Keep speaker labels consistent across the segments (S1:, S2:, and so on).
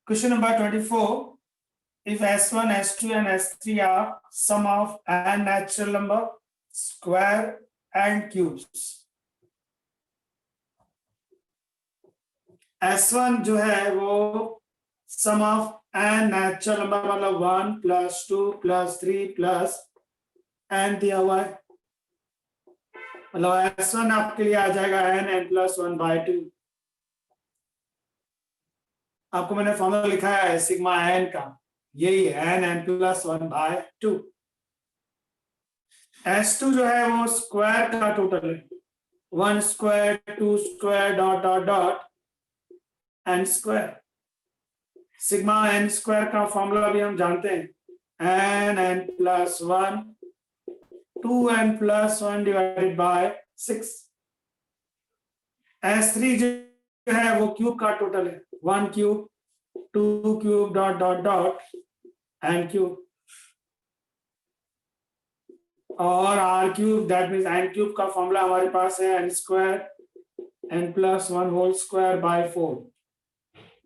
S1: Question number 24. If S1, S2 and S3 are sum of n natural number, square and cubes. S1 जो है वो sum of n natural number मतलब 1 plus 2 plus 3 plus n दिया हुआ है, मतलब S1 आपके लिए आ जाएगा n plus 1 by 2. आपको मैंने फॉर्मूला लिखा है सिग्मा n का, यही है n plus 1 by 2. S2 जो है वो स्क्वायर का टोटल है, 1 square 2 square dot dot dot n square. Sigma n square का फॉर्मूला भी हम जानते हैं, n plus 1 2n plus 1 divided by 6. S3 जो है वो क्यूब का टोटल है, 1 cube 2 cube dot dot dot n cube, और r cube that means n cube का फॉर्मूला हमारे पास है n square n plus 1 whole square by 4.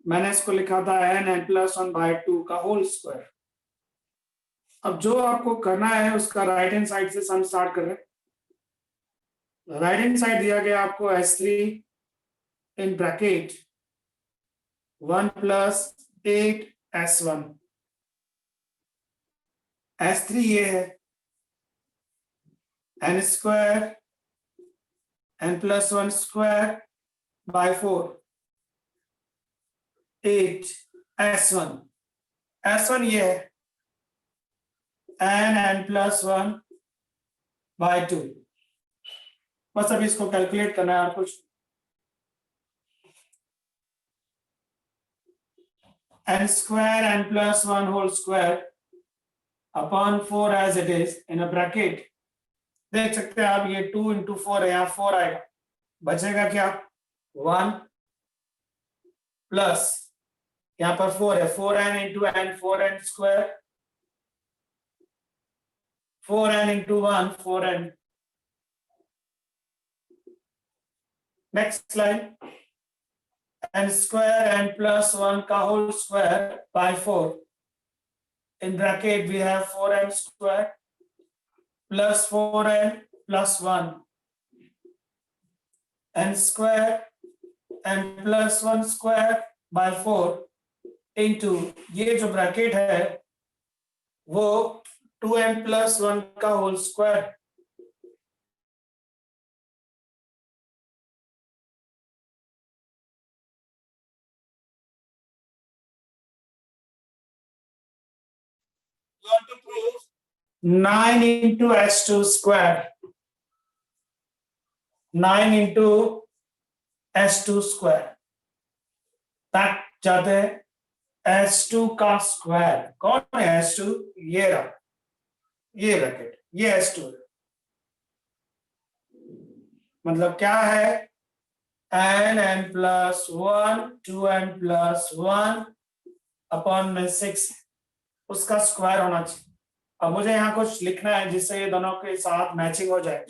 S1: मैंने इसको लिखा था n plus 1 by 2 का होल स्क्वायर. अब जो आपको करना है उसका राइट हैंड साइड से सम स्टार्ट कर रहे हैं. राइट हैंड साइड दिया गया आपको S3 in bracket 1 plus 8 S1. S3 ये है n square n plus 1 square by 4 8 S1. S1 ये है n plus 1 by 2. बस अभी इसको कैलकुलेट करना है और कुछ. n square n plus 1 whole square upon 4 as it is in a bracket. देख सकते हैं आप ये 2 into 4 है, यहाँ 4 आएगा, बचेगा क्या 1 प्लस यहाँ पर 4 है, 4n into n 4n square, 4n into 1 4n. Next line, n square n plus 1 का whole square by 4. In bracket we have 4n square plus 4n plus 1. n square n plus 1 square by 4 into ये जो bracket है वो 2n plus 1 का whole square. You want to prove 9 into S2 square, 9 into S2 square, तक जाते हैं S2 का square. कौन है S2? ये रहा, ये ब्रैकेट, ये S2 है. मतलब क्या है n plus 1 2n plus 1 upon में 6, उसका स्क्वायर होना चाहिए. अब मुझे यहाँ कुछ लिखना है जिससे ये दोनों के साथ मैचिंग हो जाए.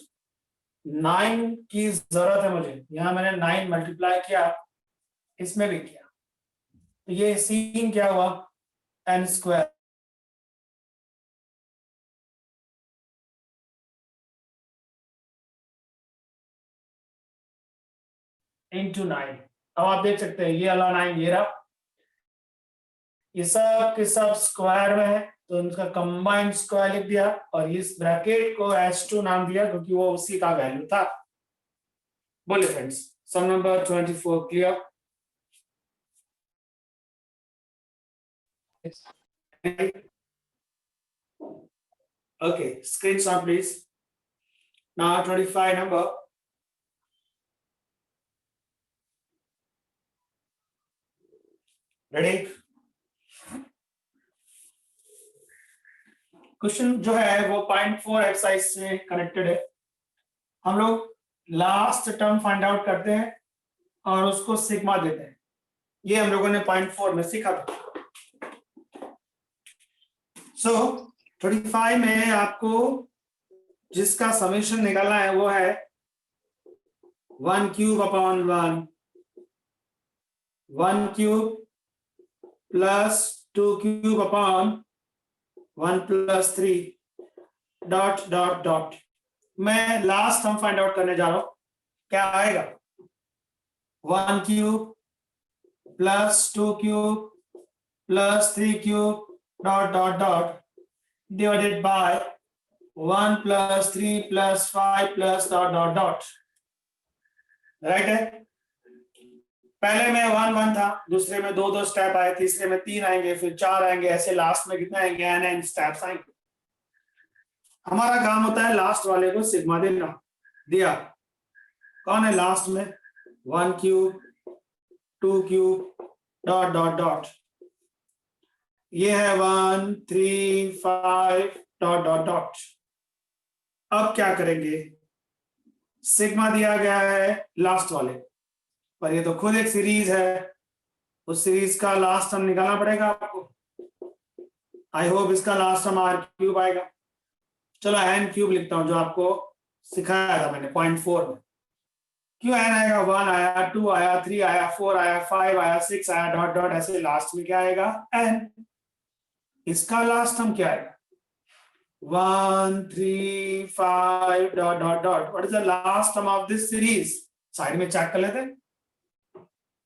S1: 9 की जरूरत है मुझे, यहाँ मैंने 9 मल्टीप्लाई किया, इसमें भी किया, तो ये सीन क्या हुआ n स्क्वायर इंटू 9. अब आप देख सकते हैं ये वाला 9 ये रहा, ये सब के सब स्क्वायर में है तो उनका कंबाइंड स्क्वायर लिख दिया और इस ब्रैकेट को S2 नाम दिया क्योंकि वो उसी का वैल्यू था. बोलिए friends, sum number 24 clear? Okay, screenshot please. Now 25 number. Ready? Question जो है वो 0.4 एक्सरसाइज से कनेक्टेड है. हम लोग लास्ट टर्म फाइंड आउट करते हैं और उसको सिग्मा देते हैं. ये हम लोगों ने 0.4 में सीखा था. सो 25 में आपको जिसका समेशन निकालना है वो है 1 cube upon 1 1 cube plus 2 cube upon 1 plus 3 dot dot dot. मैं लास्ट हम फाइंड आउट करने जा रहा हूं, क्या आएगा? 1 cube plus 2 cube plus 3 cube dot dot dot divided by 1 plus 3 plus 5 plus dot dot dot. Right है? पहले में 1 1 था, दूसरे में 2 2 स्टेप आए, तीसरे में 3 आएंगे, फिर 4 आएंगे, ऐसे लास्ट में कितने आएंगे? n स्टेप्स आएंगे। हमारा काम होता है लास्ट वाले को सिग्मा देना। दिया कौन है लास्ट में? 1 cube 2 cube dot dot dot. ये है 1 3 5 डॉट डॉट डॉट। अब क्या करेंगे? सिग्मा दिया गया है लास्ट वाले पर, ये तो खुद एक सीरीज है, उस सीरीज का लास्ट टर्म निकालना पड़ेगा आपको। आई होप इसका लास्ट टर्म r क्यूब आएगा। चलो n क्यूब लिखता हूं जो आपको सिखाया था मैंने पॉइंट 4 में। क्यों n आएगा? 1 आया, 2 आया, 3 आया, 4 आया, 5 आया, 6 आया, डॉट डॉट ऐसे लास्ट में क्या आएगा? n। इसका लास्ट टर्म क्या आएगा? 1 3 5 dot dot dot. What is the last term of this series? Side में चेक कर लेते हैं।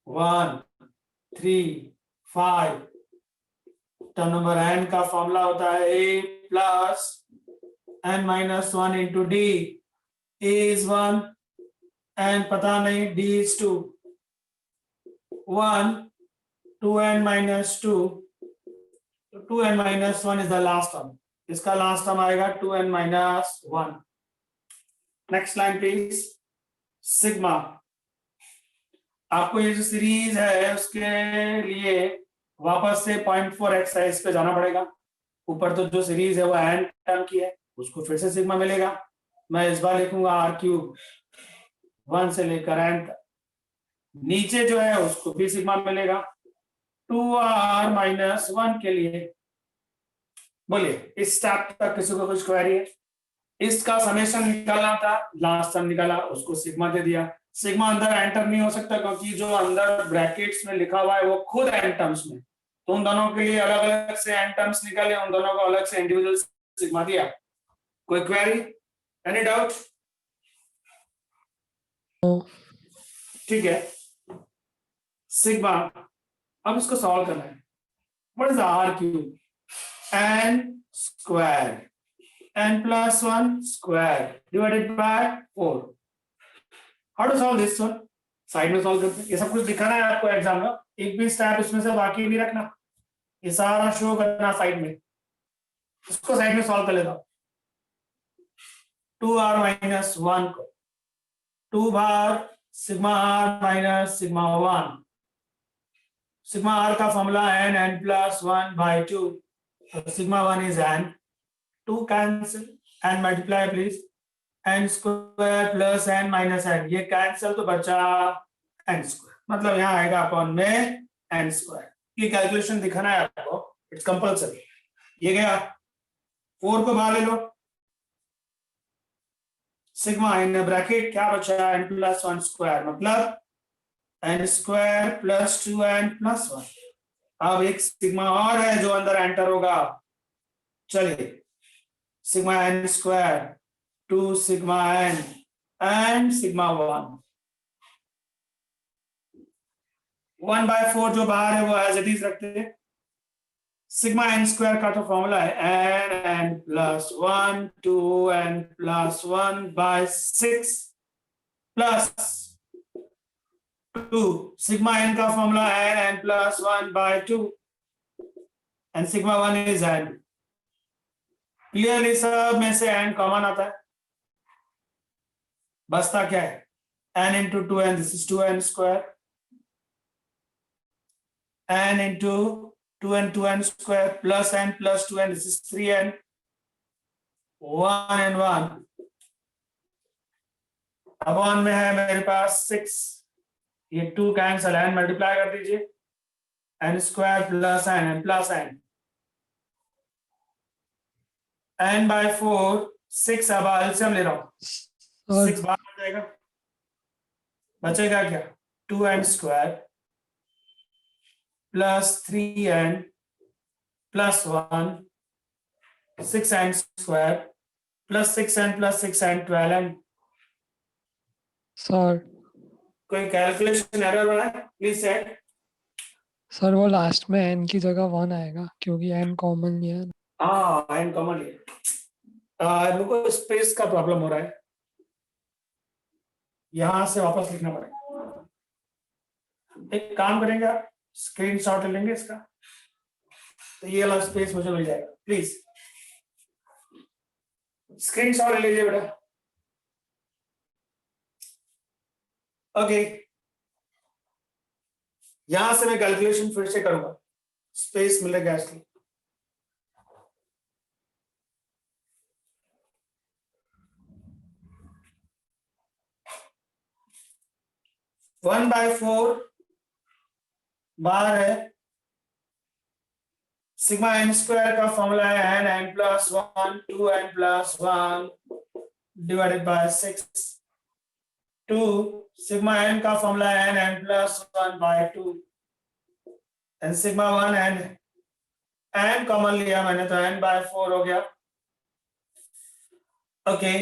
S1: 1 3 5। टर्म नंबर n का फॉर्मूला होता है a plus n minus 1 into d is 1 and पता नहीं d is 2। 1 2n minus 2, 2n minus 1 is the last term। इसका लास्ट टर्म आएगा 2n minus 1। Next line please. Sigma, आपको ये जो सीरीज है उसके लिए वापस से 0.4 एक्सरसाइज पे जाना पड़ेगा। ऊपर तो जो सीरीज है वो n टर्म की है, उसको फिर से सिग्मा मिलेगा। मैं इस बार लिखूंगा r क्यूब 1 से लेकर n तक। नीचे जो है उसको भी सिग्मा मिलेगा 2r माइनस 1 के लिए। बोलिए इस स्टेप तक किसी को कुछ क्वेरी है? इसका समेशन निकालना था, लास्ट टर्म निकाला, उसको सिग्मा दे दिया। सिग्मा अंदर एंटर नहीं हो सकता क्योंकि जो अंदर ब्रैकेट्स में लिखा हुआ है वो खुद एन टर्म्स में, तो उन दोनों के लिए अलग अलग से एन टर्म्स निकाले, उन दोनों को अलग से इंडिविजुअल सिग्मा दिया। कोई क्वेरी? Any doubt? ठीक है। सिग्मा, अब इसको सॉल्व करना है। What is r cube? n square n plus 1 square divided by 4। How to solve this one? Side में सॉल्व करते हैं। ये सब कुछ दिखाना है आपको एग्जाम में, एक भी स्टेप इसमें से बाकी नहीं रखना, ये सारा शो करना साइड में। इसको साइड में सॉल्व कर लेता हूं। 2r माइनस 1 को 2 बार sigma r minus sigma 1। Sigma r का formula n plus 1 by 2, sigma 1 is n। 2 cancel and multiply please, n square plus n minus n, ये कैंसिल तो बचा n स्क्वायर, मतलब यहाँ आएगा अपॉन में n स्क्वायर। ये कैलकुलेशन दिखाना है आपको, इट्स कंपल्सरी। ये गया 4 को बाहर ले लो, सिग्मा इन ब्रैकेट क्या बचा? n प्लस 1 स्क्वायर, मतलब n square plus 2n plus 1। अब एक सिग्मा और है जो अंदर एंटर होगा। चलिए sigma n square 2 sigma n and sigma 1 by 4 जो बाहर है वो एज इट इज रखते हैं। सिग्मा n स्क्वायर का तो फॉर्मूला है n plus 1 2n plus 1 by 6 plus 2। Sigma n का फॉर्मूला है n plus 1 by 2 and sigma 1 is n। Clearly सब में से n कॉमन आता है, बचता क्या है? n into 2n, this is 2n square, n into 2n square plus n plus 2n, this is 3n। 1 and 1 upon में है मेरे पास 6, ये 2 कैंसल, n मल्टीप्लाई कर दीजिए, n square plus n plus n, n by 4 6। अब LCM ले रहा हूं, 6 बाहर आ जाएगा, बचेगा क्या? 2n square plus 3n plus 1 6n square plus 6n plus 6n 12n.
S2: Sir
S1: कोई कैलकुलेशन एरर हो रहा है? Please set.
S2: सर वो लास्ट में n की जगह 1 आएगा क्योंकि n कॉमन लिया है ना।
S1: हाँ एन कॉमन है. मेरे को स्पेस का प्रॉब्लम हो रहा है, यहां से वापस लिखना पड़ेगा. एक काम करेंगे, स्क्रीनशॉट लेंगे इसका, तो ये वाला स्पेस मुझे मिल जाएगा. प्लीज स्क्रीनशॉट ले लीजिए बेटा. ओके, यहां से मैं कैलकुलेशन फिर से करूंगा, स्पेस मिलेगा इसलिए. वन बाय 4 बार है, सिग्मा एन स्क्वायर का फॉर्मूला है n n plus 1 2n plus 1 divided by 6. 2 sigma n का फॉर्मूला है n n plus 1 by 2 and sigma 1 n common लिया मैंने तो n बाय 4 हो गया. ओके,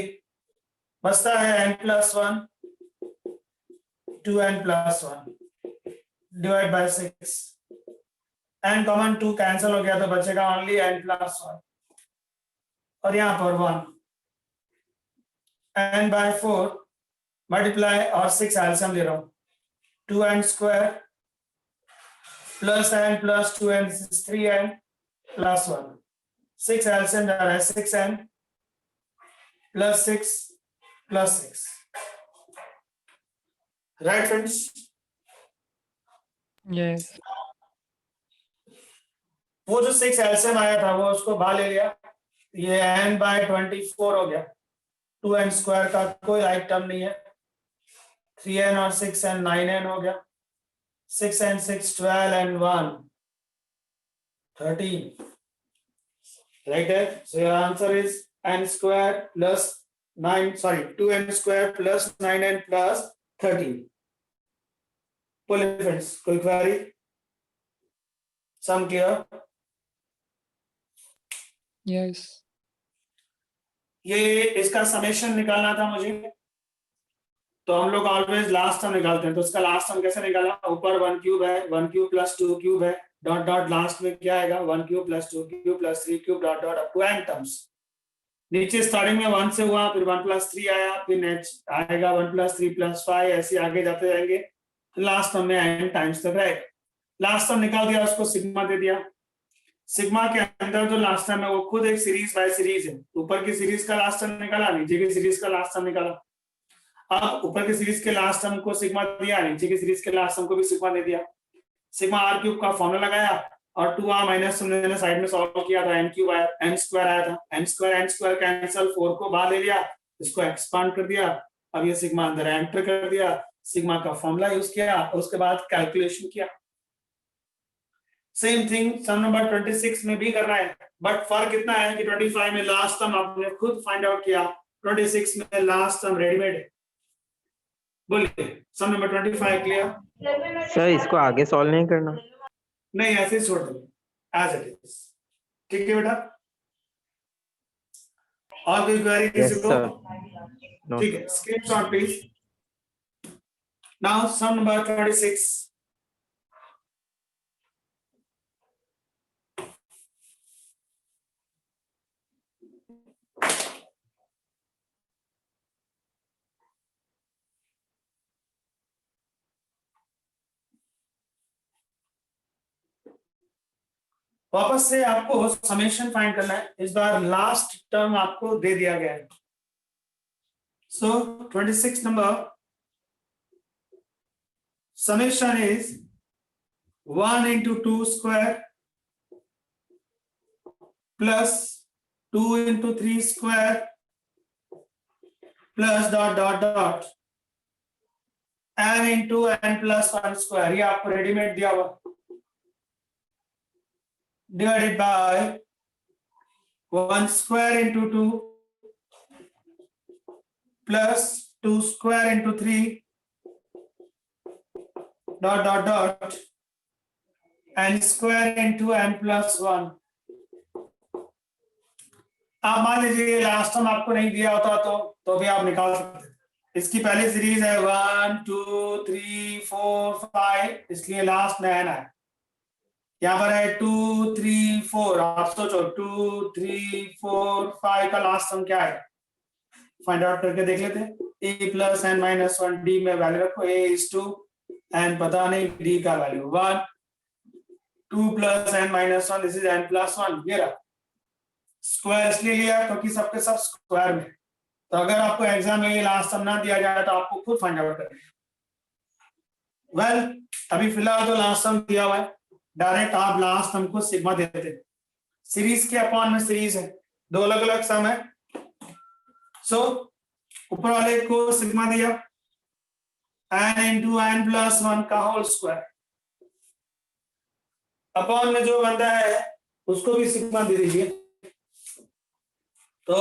S1: बचता है n plus 1 2n plus 1 divide by 6. n common 2 cancel हो गया तो बचेगा ओनली n प्लस 1 और यहां पर 1 n बाय 4 मल्टीप्लाई और 6 एलसीएम ले रहा हूं. 2n square plus n plus 2n 3n plus 1. 6 LCM जा रहा है 6n plus 6 plus 6. Right friends?
S2: Yes
S1: वो जो 6 एलसीएम आया था वो उसको बाहर ले लिया, ये n बाय 24 हो गया. 2n स्क्वायर का कोई राइट टर्म नहीं है. 3n और 6n 9n हो गया. 6n 6 12 and 1 13. Right there. So your answer is n square plus 2n square plus 9n plus 13. Pull friends. कोई query? Sum clear?
S2: यस
S1: ये इसका समेशन निकालना था मुझे, तो हम लोग ऑलवेज लास्ट टर्म निकालते हैं. तो इसका लास्ट टर्म कैसे निकाला? ऊपर 1 क्यूब है, 1 क्यूब प्लस 2 क्यूब है, डॉट डॉट लास्ट में क्या आएगा? 1 cube plus 2 cube plus 3 cube dot dot up to n terms. नीचे स्टार्टिंग में 1 से हुआ, फिर 1 प्लस 3 आया, फिर नेक्स्ट आएगा 1 प्लस 3 प्लस 5, ऐसे आगे जाते जाएंगे. लास्ट टर्म में n टाइम्स तक रहेगा. लास्ट टर्म निकाल दिया, उसको सिग्मा दे दिया. सिग्मा के अंदर जो लास्ट टर्म है वो खुद एक सीरीज बाय सीरीज है. ऊपर की सीरीज का लास्ट टर्म निकाला, नीचे की सीरीज का लास्ट टर्म निकाला. अब ऊपर की सीरीज के लास्ट टर्म को सिग्मा दिया, नीचे की सीरीज के लास्ट टर्म को भी सिग्मा दे दिया. सिग्मा आर क्यूब का फॉर्मूला लगाया और 2r माइनस हमने साइड में सॉल्व किया था, n क्यूब आया, n स्क्वायर आया था. n स्क्वायर कैंसिल, 4 को बाहर ले लिया, इसको एक्सपांड कर दिया. अब ये सिग्मा अंदर एंटर कर दिया, सिग्मा का फॉर्मूला यूज किया, उसके बाद कैलकुलेशन किया. सेम थिंग सम नंबर 26 में भी करना है, बट फर्क इतना है कि 25 में लास्ट टर्म आपने खुद फाइंड आउट किया, 26 में लास्ट टर्म रेडीमेड है. बोलिए सम नंबर 25 क्लियर?
S3: सर इसको आगे सॉल्व नहीं करना?
S1: नहीं, ऐसे ही छोड़ दो एज इट इज. ठीक है बेटा? और कोई क्वेरी किसी को?
S3: No.
S1: ठीक है, screenshot please. Now sum number 26. वापस से आपको समेशन फाइंड करना है. इस बार लास्ट टर्म आपको दे दिया गया है. सो 26 number summation is 1 into 2 square plus 2 into 3 square plus dot dot dot n into n plus 1 square. ये आपको रेडीमेड दिया हुआ, divided by 1 square into 2 plus 2 square into 3 dot dot dot n square into n plus 1। आप मान लीजिए last time आपको नहीं दिया होता तो भी आप निकाल सकते। इसकी पहली सीरीज है 1 2 3 4 5, इसलिए लास्ट में n है। यहाँ पर है 2 3 4। आप सोचो 2 3 4 5 का लास्ट सम क्या है, फाइंड आउट करके देख लेते हैं। a plus n minus 1 d में वैल्यू रखो, a इज 2, n पता नहीं, d का value 1, 2 plus n minus 1, this is n plus 1। ये रहा स्क्वायर इसलिए लिया क्योंकि सबके सब स्क्वायर में। तो अगर आपको एग्जाम में ये लास्ट सम ना दिया जाए तो आपको खुद फाइंड आउट करना है। वेल अभी फिलहाल तो लास्ट सम दिया हुआ है, डायरेक्ट आप लास्ट सम को सिग्मा देते हैं। सीरीज के अपॉन में सीरीज है, दो अलग अलग सम है। सो ऊपर वाले को सिग्मा दिया n इंटू n प्लस 1 का होल स्क्वायर, अपॉन में जो बनता है उसको भी सिग्मा दे दीजिए। तो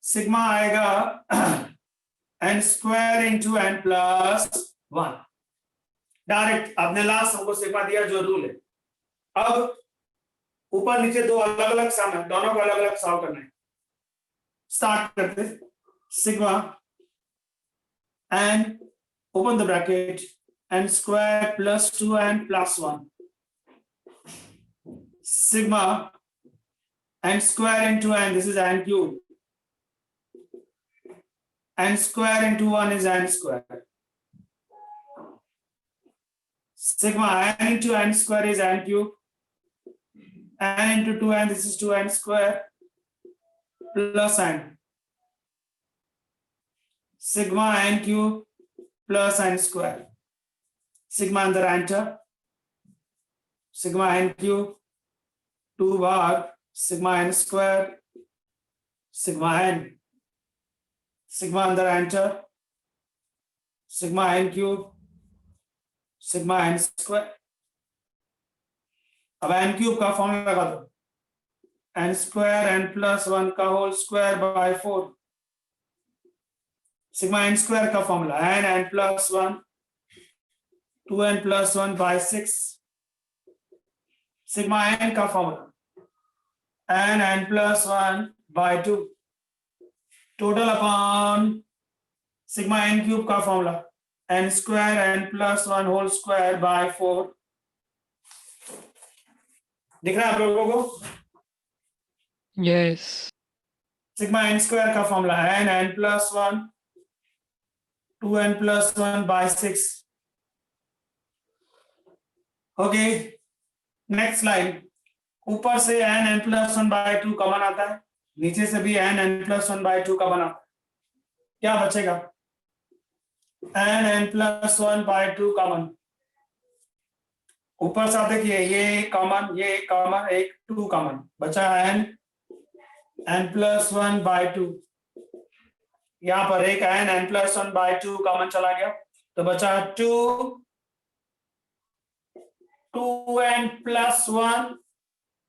S1: सिग्मा आएगा n square into n plus 1। Direct आपने लास्ट सम को सिग्मा दिया जो रूल है। अब ऊपर नीचे दो अलग अलग सम है, दोनों को अलग अलग सॉल्व करना है। स्टार्ट करते sigma n open the bracket n square plus 2n plus 1 sigma n square into n, this is n cube, n square into 1 is n square, sigma n into n square is n cube, n into 2n, this is 2n square plus n, sigma n cube plus n square, sigma अंदर enter, sigma n cube 2 बार sigma n square sigma n, sigma अंदर enter, sigma n cube sigma n square. अब n cube का formula लगा दो, n square n plus 1 का whole square by 4, sigma n square का formula n plus 1 2n plus 1 by 6, sigma n का formula n plus 1 by 2 total upon sigma n cube का formula n square n plus 1 whole square by 4। दिख रहा है आप लोगों को?
S2: Yes
S1: sigma n square का formula n plus 1 2n plus 1 by 6। Okay next line, ऊपर से n plus 1 by 2 कॉमन आता है, नीचे से भी n plus 1 by 2 का बना, क्या बचेगा n plus 1 by 2 कॉमन। ऊपर से देखिए ये कॉमन एक 2 कॉमन बचा n plus 1 by 2, यहाँ पर एक n plus 1 by 2 कॉमन चला गया तो बचा 2n plus 1,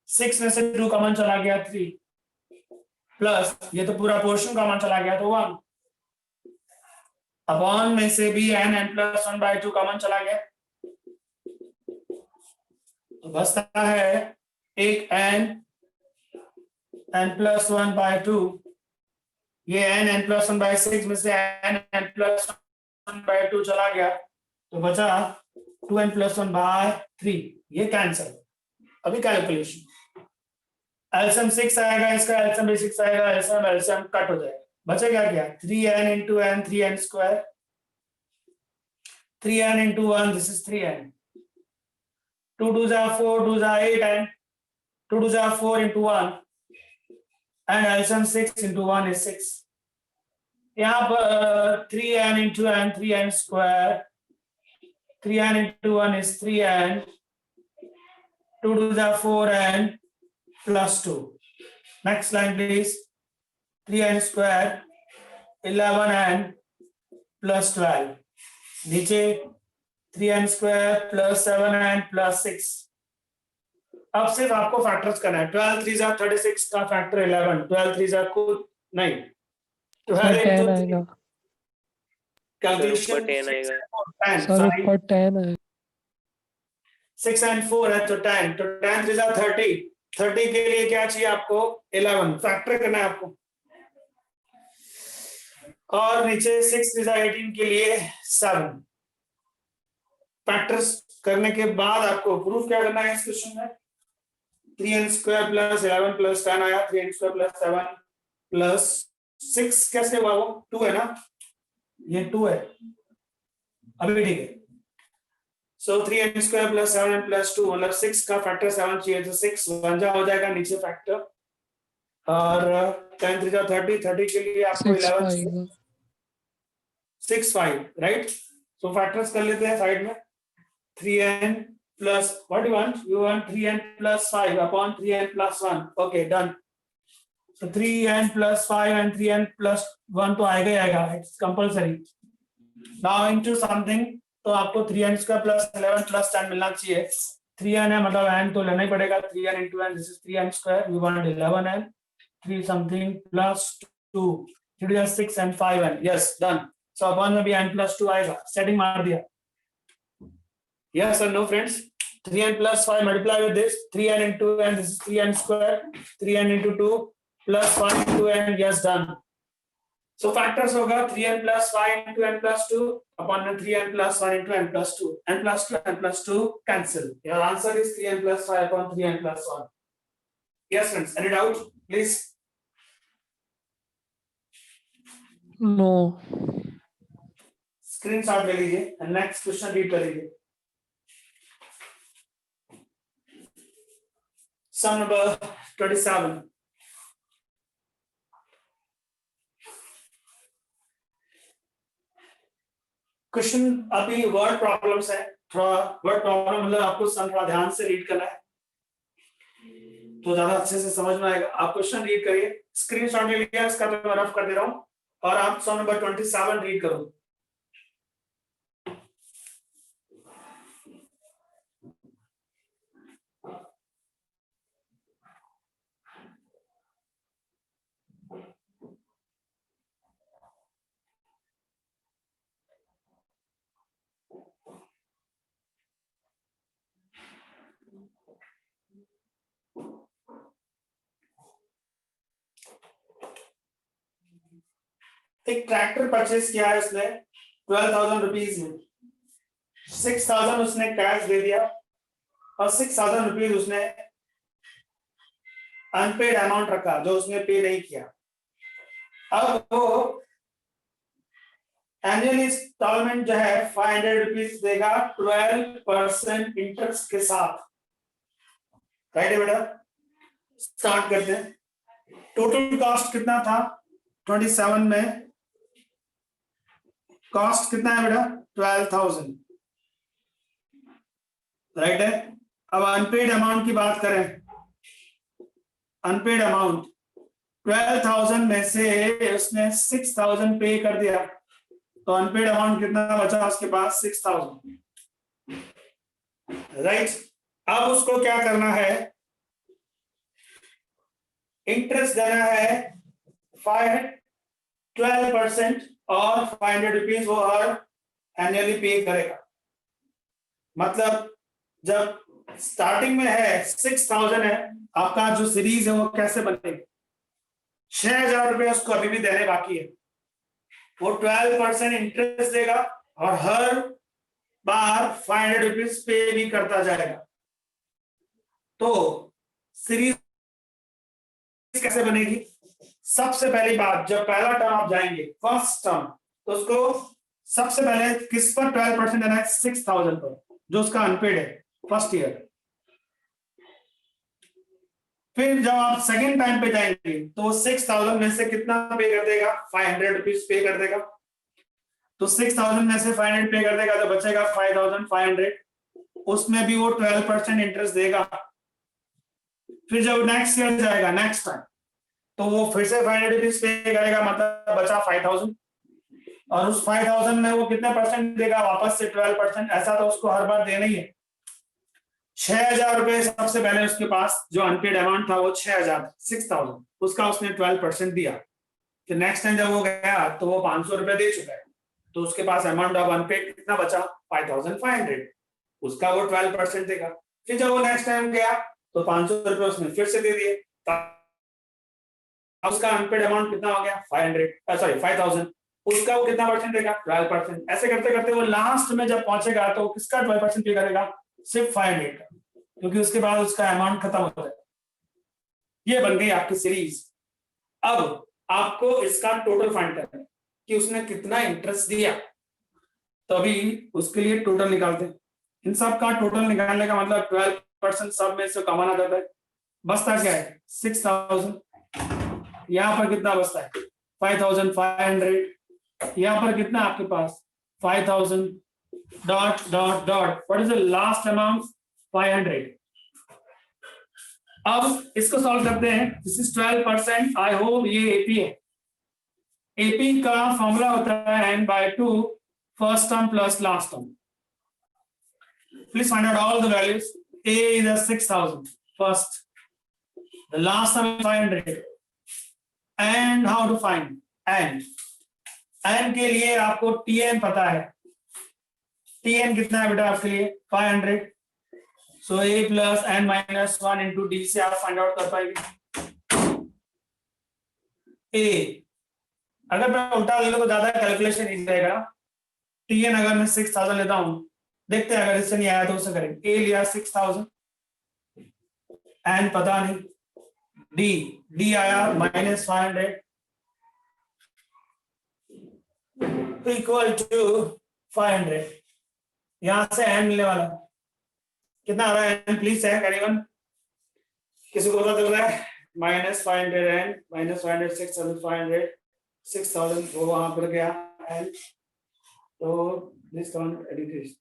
S1: 6 में से 2 कॉमन चला गया 3 प्लस ये तो पूरा पोर्शन कॉमन चला गया तो 1, अपॉन में से भी n plus 1 by 2 कॉमन चला गया तो बचता है एक n plus 1 by 2, ये n plus 1 by 6 में से n plus 1 by 2 चला गया तो बचा 2n plus 1 by 3, ये कैंसिल। अभी कैलकुलेशन एलसीएम 6 आएगा, इसका एलसीएम भी 6 आएगा, एलसीएम कट हो जाएगा, बचेगा क्या 3n into n 3n square, 3n into 1 this is 3n, 2 2 जा 4 2 जा 8n, 2 2 जा 4 into 1 and LCM 6 into 1 is 6। यहाँ पर 3n into n 3n square, 3n into 1 is 3n, 2 2 जा 4n plus 2। Next line please, 3n square 11n plus 12, नीचे 3n square plus 7n plus 6। अब सिर्फ आपको फैक्टर्स करना है, 12 3 जा 36 का फैक्टर 11, 12 3 जा कुछ नहीं 12
S2: 10
S1: into
S2: आएगा
S1: कैलकुलेशन
S3: ऊपर 10 आएगा।
S2: सर, ऊपर 10 है।
S1: 6 and 4 है तो 10, तो 10 3 जा 30, 30 के लिए क्या चाहिए आपको 11, फैक्टर करना है आपको, और नीचे 6 3 जा 18 के लिए 7, फैक्टर्स करने के बाद आपको प्रूफ क्या करना है इस क्वेश्चन में, 3n स्क्वायर प्लस 11 प्लस 10 आया, 3n स्क्वायर प्लस 7 प्लस 6 कैसे हुआ, वो 2 है ना, ये 2 है अभी, ठीक है। सो 3n square plus 7n plus 2 मतलब 6 का फैक्टर 7 चाहिए, तो 6 1 हो जाएगा नीचे फैक्टर, और 10 3 जा 30, 30 के लिए आपको 11 चाहिए, 6 5 राइट। सो फैक्टर्स कर लेते हैं साइड में, 3n plus what do you want 3n plus 5 upon 3n plus 1, okay done. So 3n plus 5 and 3n plus 1 तो आएगा ही आएगा, it's compulsory. Now into something, तो आपको 3n square plus 11 plus 10 मिलना चाहिए, 3n है मतलब n तो लेना ही पड़ेगा, 3n into n, this is 3n square, we want 11n, 3 something plus 2, 3 is 6 and 5n, yes done. So upon में भी n plus 2 आएगा, setting मार दिया, yes or no friends, 3n plus 5 multiply with this, 3n into n, this is 3n square, 3n into 2 plus 5 into n, yes done. So factors होगा 3n plus 5 into n plus 2 upon 3n plus 1 into n plus 2, n plus 2 n plus 2 cancel, your answer is 3n plus 5 upon 3n plus 1. Yes friends, any doubt please?
S2: No.
S1: Screenshot ले लीजिए and next question read कर लीजिए. Sum number 27. Question अभी word problems है, थोड़ा word problem मतलब आपको थोड़ा ध्यान से रीड करना है तो ज्यादा अच्छे से समझ में आएगा। आप क्वेश्चन रीड करिए, स्क्रीनशॉट ले लिया इसका तो मैं रफ कर दे रहा हूं, और आप सम नंबर 27 रीड करो। एक ट्रैक्टर परचेज किया है उसने 12,000 रुपीज में, 6,000 उसने कैश दे दिया और 6,000 रुपीज उसने अनपेड अमाउंट रखा जो उसने पे नहीं किया। अब वो एनुअल इंस्टॉलमेंट जो है 500 रुपीज देगा 12% इंटरेस्ट के साथ, राइट है बेटा? स्टार्ट करते हैं। टोटल कॉस्ट कितना था 27 में, कॉस्ट कितना है बेटा 12,000, राइट है। अब अनपेड अमाउंट की बात करें, अनपेड अमाउंट 12,000 में से उसने 6,000 पे कर दिया तो अनपेड अमाउंट कितना बचा उसके पास 6,000, राइट। अब उसको क्या करना है, इंटरेस्ट देना है 12% और 500 रुपीज वो हर एनुअली पे करेगा। मतलब जब स्टार्टिंग में है 6,000 है, आपका जो सीरीज है वो कैसे बनेगी, 6,000 रुपए उसको अभी भी देने बाकी है, वो 12% इंटरेस्ट देगा और हर बार 500 रुपीज पे भी करता जाएगा। तो सीरीज कैसे बनेगी? सबसे पहली बात, जब पहला टर्म आप जाएंगे फर्स्ट टर्म, तो उसको सबसे पहले किस पर 12% देना है, 6,000 पर जो उसका अनपेड है फर्स्ट ईयर। फिर जब आप सेकेंड टाइम पे जाएंगे तो 6,000 में से कितना पे कर देगा, 500 रुपीज पे कर देगा। तो 6,000 में से 500 पे कर देगा तो बचेगा 5,500, उसमें भी वो 12% इंटरेस्ट देगा। फिर जब नेक्स्ट ईयर जाएगा नेक्स्ट टाइम, तो वो फिर से 500 रुपीज पे करेगा, मतलब बचा 5,000, और उस 5,000 में वो कितने परसेंट देगा वापस से 12%, ऐसा तो उसको हर बार देना ही है। 6,000 रुपए सबसे पहले उसके पास जो अनपेड अमाउंट था वो 6,000 उसका उसने 12% दिया। फिर नेक्स्ट टाइम जब वो गया तो वो 500 रुपए दे चुका है, तो उसके पास अमाउंट ऑफ अनपेड कितना बचा 5,500। उसका वो 12% देगा। फिर जब वो नेक्स्ट टाइम गया तो 500 रुपए उसने फिर से दे दिए, उसका अनपेड अमाउंट कितना हो गया 5000, उसका वो कितना परसेंट देगा 12%। ऐसे करते करते वो लास्ट में जब पहुंचेगा तो किसका 12% पे करेगा, सिर्फ 500 का, क्योंकि उसके बाद उसका अमाउंट खत्म हो जाएगा। ये बन गई आपकी सीरीज। अब आपको इसका टोटल फाइंड करना है कि उसने कितना इंटरेस्ट दिया, तो अभी उसके लिए टोटल निकालते हैं। इन सब का टोटल निकालने का मतलब 12% सब में से कॉमन आ जाता है, बचता क्या है 6000। यहाँ पर कितना बचता है 5500। यहाँ पर कितना आपके पास 5000 dot dot dot, what is the last amount 500। अब इसको सॉल्व करते हैं। This is 12%। आई होप ये एपी है। एपी का फॉर्मूला होता है n/2 first term plus last term. Please find out all the values. a is 6000 first, the last term is 500, and how to find n के लिए आपको tn पता है। tn कितना है बेटा आपके लिए 500, so a plus n minus 1 into d से आप फाइंड आउट कर पाएंगे। a अगर मैं उल्टा ले लो तो ज्यादा कैलकुलेशन इजी रहेगा। tn अगर मैं 6000 लेता हूं, देखते हैं अगर इससे नहीं आया तो उसे करेंगे। a लिया 6000, n पता नहीं, d आया -500 इक्वल टू 500। यहां से n मिलने वाला कितना आ रहा है n, प्लीज है एनीवन, किसी को पता चल रहा है? -500 n -500 6500 6000 वो वहां पर गया n, तो दिस काउंट एडिट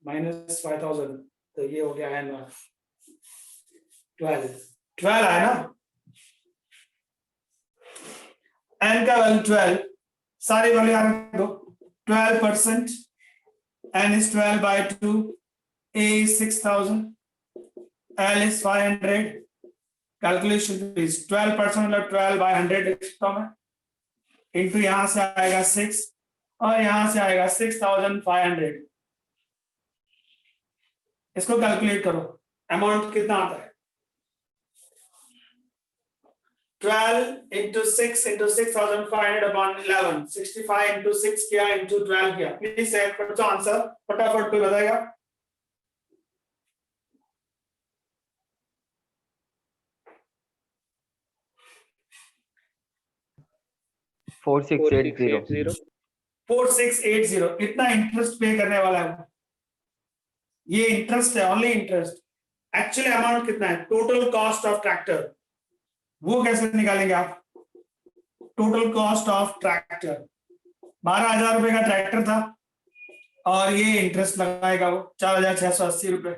S1: -5000, तो ये हो गया n 12 है ना, n का वैल्यू 12, सारी वैल्यू आने दो। 12%, n is 12/2, a is 6000, l is 500। Calculation please. 12% मतलब 12/100 लिखता हूं मैं, इंटू यहां से आएगा 6 और यहां से आएगा 6500। इसको कैलकुलेट करो, अमाउंट कितना आता है 12 into 6 into 6500 upon 11, 65 into 6 किया into 12 किया। प्लीज सेट करो आंसर, फटाफट कोई बताएगा?
S3: Four six eight zero
S1: 4680। इतना इंटरेस्ट पे करने वाला है। ये इंटरेस्ट है, ओनली इंटरेस्ट। एक्चुअली अमाउंट कितना है, टोटल कॉस्ट ऑफ ट्रैक्टर, वो कैसे निकालेंगे आप? टोटल कॉस्ट ऑफ ट्रैक्टर 12,000 रुपए का ट्रैक्टर था और ये इंटरेस्ट लगाएगा वो 4,680 रुपए,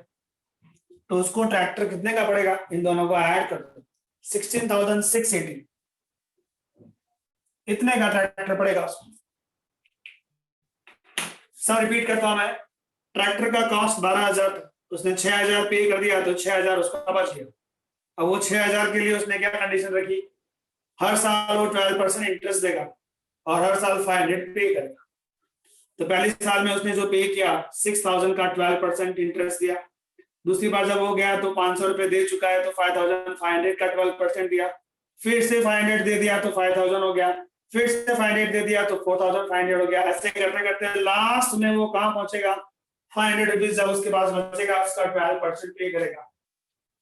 S1: तो उसको ट्रैक्टर कितने का पड़ेगा? इन दोनों को ऐड कर दो 16,680, इतने का ट्रैक्टर पड़ेगा उसको। सब रिपीट करता हूं मैं। ट्रैक्टर का कॉस्ट 12,000 था, उसने 6,000 पे कर दिया तो 6,000 उसका बच गया। अब वो 6,000 के लिए उसने क्या कंडीशन रखी, हर साल वो 12% इंटरेस्ट देगा और हर साल 500 पे करेगा। तो पहले साल में उसने जो पे किया 6,000 का 12% इंटरेस्ट दिया। दूसरी बार जब हो गया तो 500 रुपए दे चुका है तो 5,500 का 12% दिया। फिर से 500 दे दिया तो 5,000 हो गया, फिर से 500 दे दिया तो 4,500 हो गया। ऐसे करते करते लास्ट में वो कहां पहुंचेगा 500 रुपीज जब उसके पास बचेगा उसका 12% पे करेगा।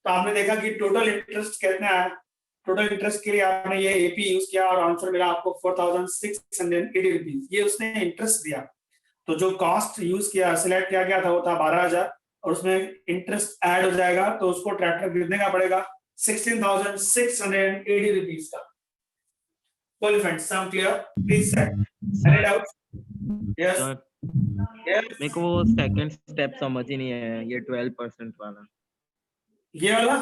S1: तो आपने देखा कि टोटल इंटरेस्ट कितना है। टोटल इंटरेस्ट के लिए आपने ये एपी यूज किया और आंसर मिला आपको 4,680 रुपीज, ये उसने इंटरेस्ट दिया। तो जो कॉस्ट यूज किया सिलेक्ट किया गया था वो था 12,000 और उसमें इंटरेस्ट ऐड हो जाएगा तो उसको ट्रैक्टर खरीदने का पड़ेगा 16,680 रुपीज का। Well friends, sound clear? Please set. Any doubt? Yes.
S3: मेरे को वो सेकंड स्टेप समझ ही नहीं आया, ये 12% वाला।
S1: ये वाला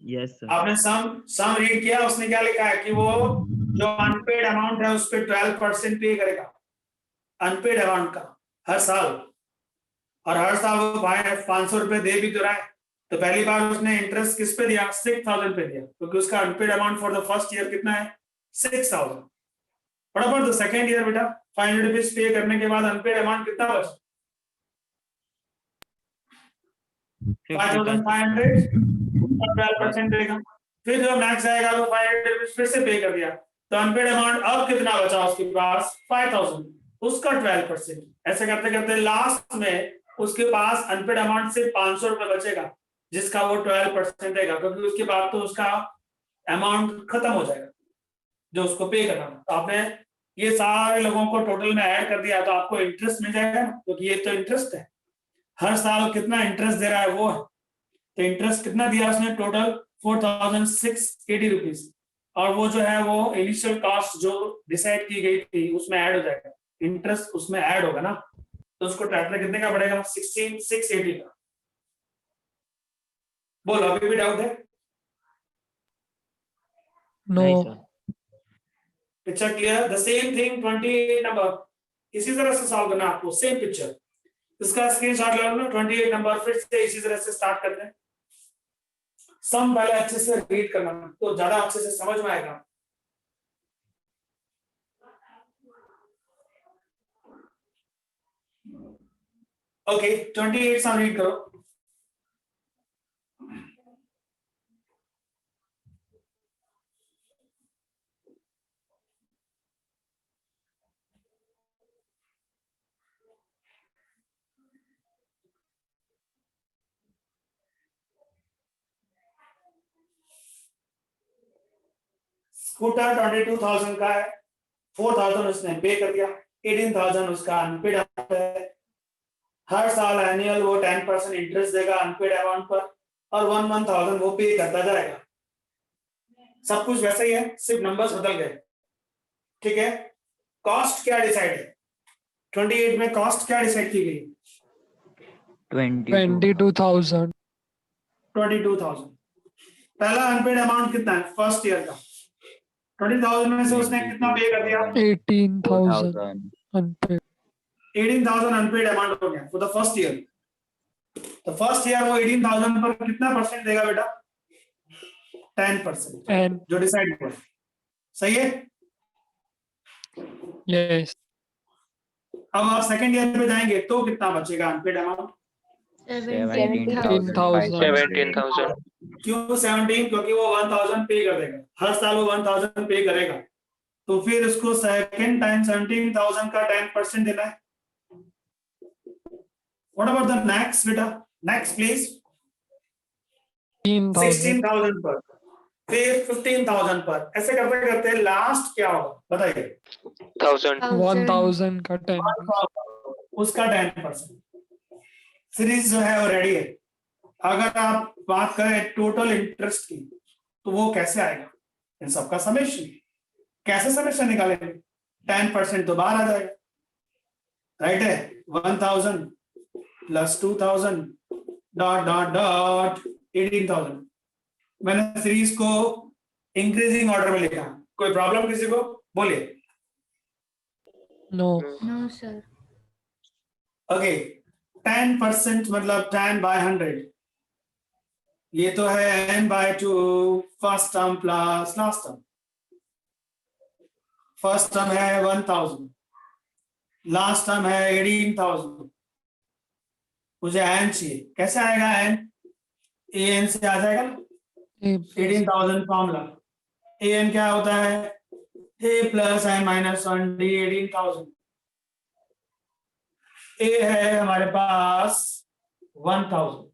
S3: यस सर।
S1: आपने सम रीड किया, उसने क्या लिखा है कि वो जो अनपेड अमाउंट है उस पे 12% पे करेगा अनपेड अमाउंट का हर साल, और हर साल वो 500 रुपए दे भी तो रहा है। तो पहली बार उसने इंटरेस्ट किस पे दिया 6,000 पे दिया, क्योंकि उसका unpaid amount for the first year कितना है 6,000। बराबर द सेकेंड ईयर बेटा 500 रुपीज पे करने के बाद अनपेड अमाउंट कितना बचा 5,500 12% देगा। फिर जब नेक्स्ट आएगा तो 500 फिर से पे कर दिया, तो अनपेड अमाउंट अब कितना बचा उसके पास 5,000, उसका 12%। ऐसे करते करते लास्ट में उसके पास अनपेड अमाउंट से 500 रुपए बचेगा, जिसका वो 12% देगा, क्योंकि उसके बाद तो उसका अमाउंट खत्म हो जाएगा जो उसको पे करना था। तो आपने ये सारे लोगों को टोटल में ऐड कर दिया तो आपको इंटरेस्ट मिल जाएगा ना, क्योंकि ये तो इंटरेस्ट है, हर साल कितना इंटरेस्ट दे रहा है वो है। तो इंटरेस्ट कितना दिया उसने, टोटल 4,680 रुपीज, और वो जो है वो इनिशियल कॉस्ट जो डिसाइड की गई थी उसमें ऐड हो जाएगा, इंटरेस्ट उसमें ऐड होगा ना, तो उसको टोटल कितने का पड़ेगा 16,680 का। बोलो अभी भी डाउट है?
S3: नहीं
S2: No.
S3: Sir.
S1: Picture clear? The same thing 28 number इसी तरह से सॉल्व करना आपको, सेम पिक्चर, इसका स्क्रीनशॉट ले लो ना। 28 नंबर फिर से इसी तरह से स्टार्ट करते हैं। सम पहले अच्छे से रीड करना तो ज्यादा अच्छे से समझ में आएगा। ओके 28 सम रीड करो। स्कूटर 22,000 का है, 4,000 उसने पे कर दिया, 18,000 उसका अनपेड है। हर साल एनुअल वो 10% इंटरेस्ट देगा अनपेड अमाउंट पर, और 1,000 वो पे करता जाएगा। सब कुछ वैसा ही है, सिर्फ नंबर्स बदल गए, ठीक है। कॉस्ट क्या डिसाइड है 28 में, कॉस्ट क्या डिसाइड की गई?
S2: 22,000.
S1: 22,000। पहला अनपेड अमाउंट कितना है फर्स्ट ईयर का? 20,000 में से उसने कितना पे कर दिया?
S2: 18,000 unpaid.
S1: 18,000 अनपेड अमाउंट हो गया फॉर द फर्स्ट ईयर। तो फर्स्ट ईयर वो 18,000 पर कितना परसेंट देगा बेटा? 10%,
S2: And
S1: जो डिसाइड हुआ। सही है।
S2: yes,
S1: अब आप सेकंड ईयर पे जाएंगे तो कितना बचेगा अनपेड अमाउंट?
S2: 17,000.
S1: क्यों 17? क्योंकि वो 1,000 पे कर देगा, हर साल वो 1,000 पे करेगा, तो फिर उसको सेकंड टाइम 17,000 का 10% देना है। What about the next बेटा? Next please.
S2: 16,000.
S1: 16,000 पर, फिर 15,000 पर, ऐसे करते करते लास्ट क्या होगा बताइए?
S2: 1,000 का 10.
S1: उसका 10%। सीरीज जो है वो रेडी है। अगर आप बात करें टोटल इंटरेस्ट की तो वो कैसे आएगा? इन सबका समेशन। कैसे समेशन निकालेंगे? 10% तो बाहर आ जाएगा, राइट है। 1,000 प्लस 2,000 डॉट डॉट डॉट 18,000। मैंने सीरीज को इंक्रीजिंग ऑर्डर में लिखा, कोई प्रॉब्लम किसी को? बोलिए।
S2: No.
S4: No, sir.
S1: ओके 10% मतलब 10 by 100, ये तो है n by 2 first term plus last term. First term है 1,000, लास्ट टर्म है 18,000। मुझे n चाहिए, कैसे आएगा n? an से आ जाएगा ना,
S2: A plus
S1: 18,000 फॉर्मूला। an क्या होता है? a plus n minus 1 d 18,000। a है हमारे पास 1,000,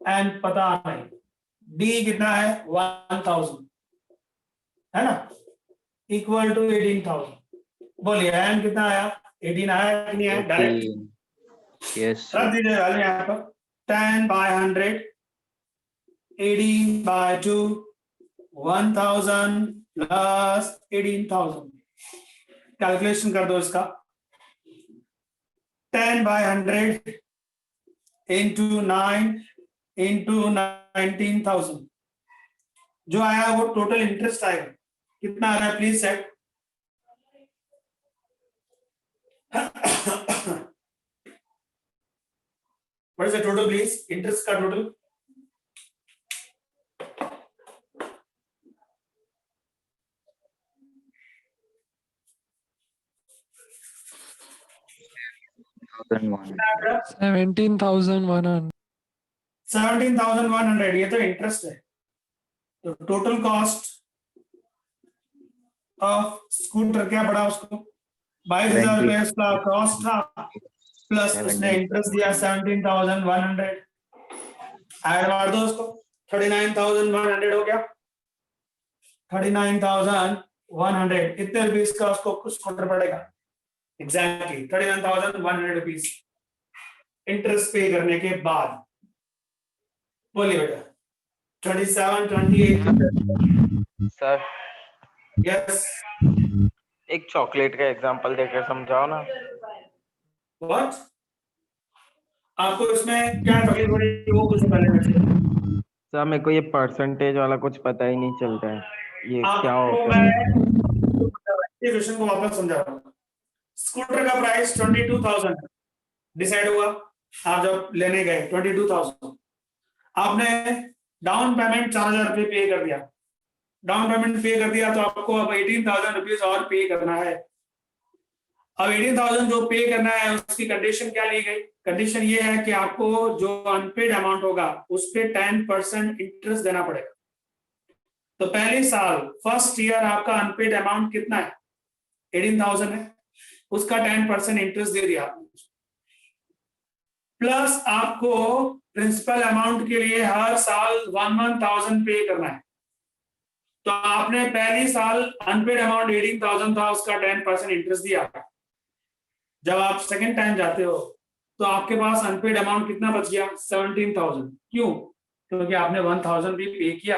S1: n पता नहीं, d कितना है 1,000, है ना, इक्वल टू 18,000। बोलिए n कितना आया? 18 आया कि नहीं आया? डायरेक्ट
S3: यस
S1: रख दीजिए वैल्यू यहाँ पर। 10 by 100, 18 by 2, 1,000 प्लस 18,000। कैलकुलेशन कर दो इसका। 10 by 100 into 9 into 19,000, जो आया वो टोटल इंटरेस्ट आएगा। कितना आ रहा है please set? What is the total please? Interest का टोटल?
S2: $17,100.
S1: 17,100 ये तो इंटरेस्ट है। तो टोटल कॉस्ट ऑफ स्कूटर क्या पड़ा उसको? 22,000 रुपए उसका कॉस्ट था, प्लस उसने इंटरेस्ट दिया 17,100। ऐड मार दो उसको, 39,100 हो गया। 39,100 कितने रुपीस का उसको कुछ स्कूटर पड़ेगा? एग्जैक्टली 39,100 रुपीस इंटरेस्ट पे करने के बाद। बोलिए बेटा। 27, 28।
S3: Sir
S1: yes.
S3: एक चॉकलेट का एग्जांपल देकर समझाओ ना।
S1: व्हाट? आपको इसमें क्या तकलीफ हो रही है वो कुछ पहले मुझे।
S3: सर मेरे को ये परसेंटेज वाला कुछ पता ही नहीं चलता है, ये क्या
S1: आपको
S3: होता
S1: मैं
S3: है?
S1: क्वेश्चन को वापस समझा रहा हूँ। स्कूटर का प्राइस 22,000 डिसाइड हुआ। आप जब लेने गए 22,000, आपने डाउन पेमेंट 4,000 रुपये पे कर दिया। डाउन पेमेंट पे कर दिया तो आपको अब 18,000 रुपीज और पे करना है। अब 18,000 जो पे करना है उसकी कंडीशन क्या ली गई? कंडीशन ये है कि आपको जो अनपेड अमाउंट होगा उस पे 10% इंटरेस्ट देना पड़ेगा। तो पहले साल फर्स्ट ईयर आपका अनपेड अमाउंट कितना है? 18,000 है, उसका 10% इंटरेस्ट दे दिया आपने। प्लस आपको प्रिंसिपल अमाउंट के लिए हर साल 1,000 पे करना है। तो आपने पहली साल अनपेड अमाउंट 18,000 था, उसका 10% इंटरेस्ट दिया। जब आप सेकेंड टाइम जाते हो तो आपके पास अनपेड अमाउंट कितना बच गया? 17,000। क्यों? क्योंकि आपने 1,000 भी पे किया,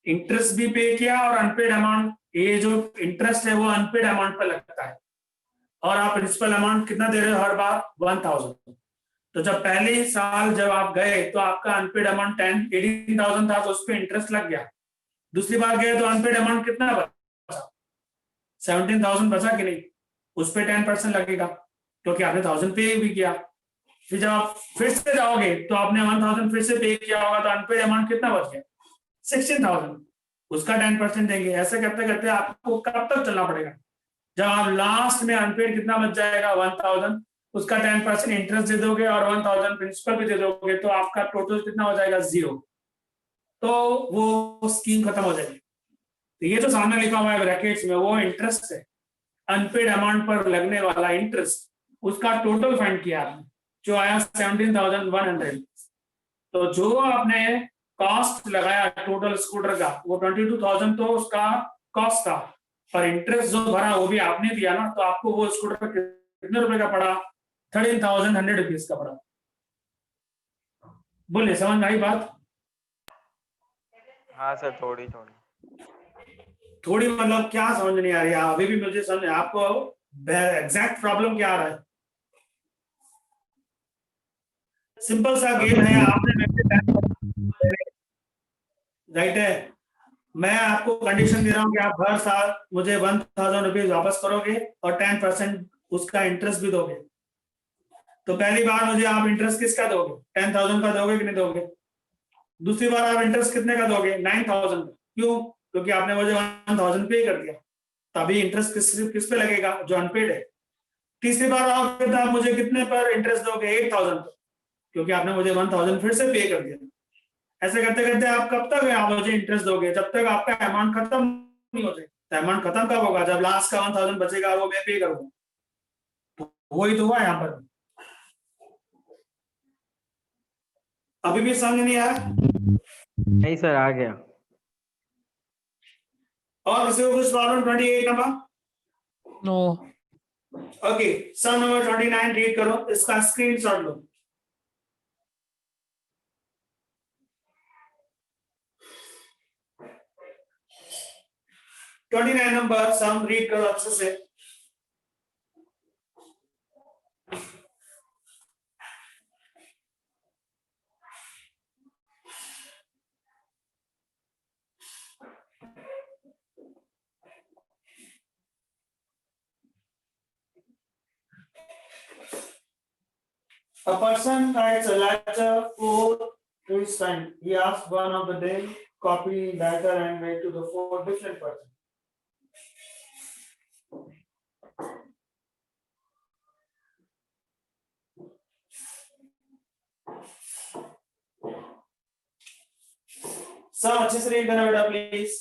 S1: इंटरेस्ट भी पे किया, और अनपेड अमाउंट, ये जो इंटरेस्ट है वो अनपेड अमाउंट पर लगता है, और आप प्रिंसिपल अमाउंट कितना दे रहे हो हर बार? 1,000। तो जब पहले साल जब आप गए तो आपका अनपेड अमाउंट 18,000 था, तो उस पर इंटरेस्ट लग गया। दूसरी बार गए तो अनपेड अमाउंट कितना बचा? 17,000 बचा कि नहीं? उस पर 10% लगेगा क्योंकि आपने 1,000 पे भी किया। फिर जब आप फिर से जाओगे तो आपने 1,000 फिर से पे किया होगा, तो अनपेड अमाउंट कितना बच गया? 16,000। उसका 10% देंगे। ऐसे करते करते आपको कब तक चलना पड़ेगा? जब आप लास्ट में अनपेड कितना बच जाएगा? 1,000, उसका 10% इंटरेस्ट दे दोगे और 1,000 प्रिंसिपल भी दे दोगे, तो आपका टोटल कितना हो जाएगा? 0। तो वो स्कीम खत्म हो जाएगी। तो ये जो सामने लिखा हुआ है ब्रैकेट्स में, वो इंटरेस्ट है, अनपेड अमाउंट पर लगने वाला इंटरेस्ट, उसका टोटल फाइंड किया आपने, जो आया 17,100। तो जो आपने कॉस्ट लगाया टोटल स्कूटर का, वो 22,000 तो उसका कॉस्ट था, पर इंटरेस्ट जो भरा वो भी आपने दिया ना, तो आपको वो स्कूटर कितने रुपए का पड़ा? 13,100 रुपीज का पड़ा। बोले समझ में आई बात?
S3: हाँ सर, थोड़ी थोड़ी।
S1: थोड़ी मतलब क्या समझ नहीं आ रही है अभी भी मुझे? समझ आपको एग्जैक्ट प्रॉब्लम क्या आ रहा है? सिंपल सा गेम है, आपने राइट है। मैं आपको कंडीशन दे रहा हूं कि आप हर साल मुझे 1,000 रुपीज वापस करोगे और 10% उसका इंटरेस्ट भी दोगे। तो पहली बार मुझे आप इंटरेस्ट किसका दोगे? 10,000 का दोगे कि नहीं दोगे? दूसरी बार आप इंटरेस्ट कितने का दोगे? 9,000 का। क्यों? क्योंकि आपने मुझे 1,000 पे कर दिया, तभी इंटरेस्ट किस पे लगेगा? जो अनपेड है। तीसरी बार आओगे तो आप मुझे कितने पर इंटरेस्ट दोगे? 8,000 पर, क्योंकि आपने मुझे 1,000 फिर से पे कर दिया। ऐसे करते करते आप कब तक आप मुझे इंटरेस्ट दोगे? जब तक आपका अमाउंट खत्म नहीं हो जाए। तो अमाउंट खत्म कब होगा? जब लास्ट का 1,000 बचेगा, वो मैं पे करूंगा। तो वही तो हुआ यहाँ पर। अभी भी समझ नहीं आया?
S3: नहीं सर, आ गया।
S1: और किसी को कुछ प्रॉब्लम? 28 नंबर।
S2: नो।
S1: ओके, सम नंबर 29 रीड करो, इसका स्क्रीनशॉट लो। ट्वेंटी नाइन नंबर सम रीड करो अच्छे से। A person writes a letter for his friend. He asks one of the them copy letter and mail to the 4 different persons. सब अच्छे से read करना बेटा प्लीज।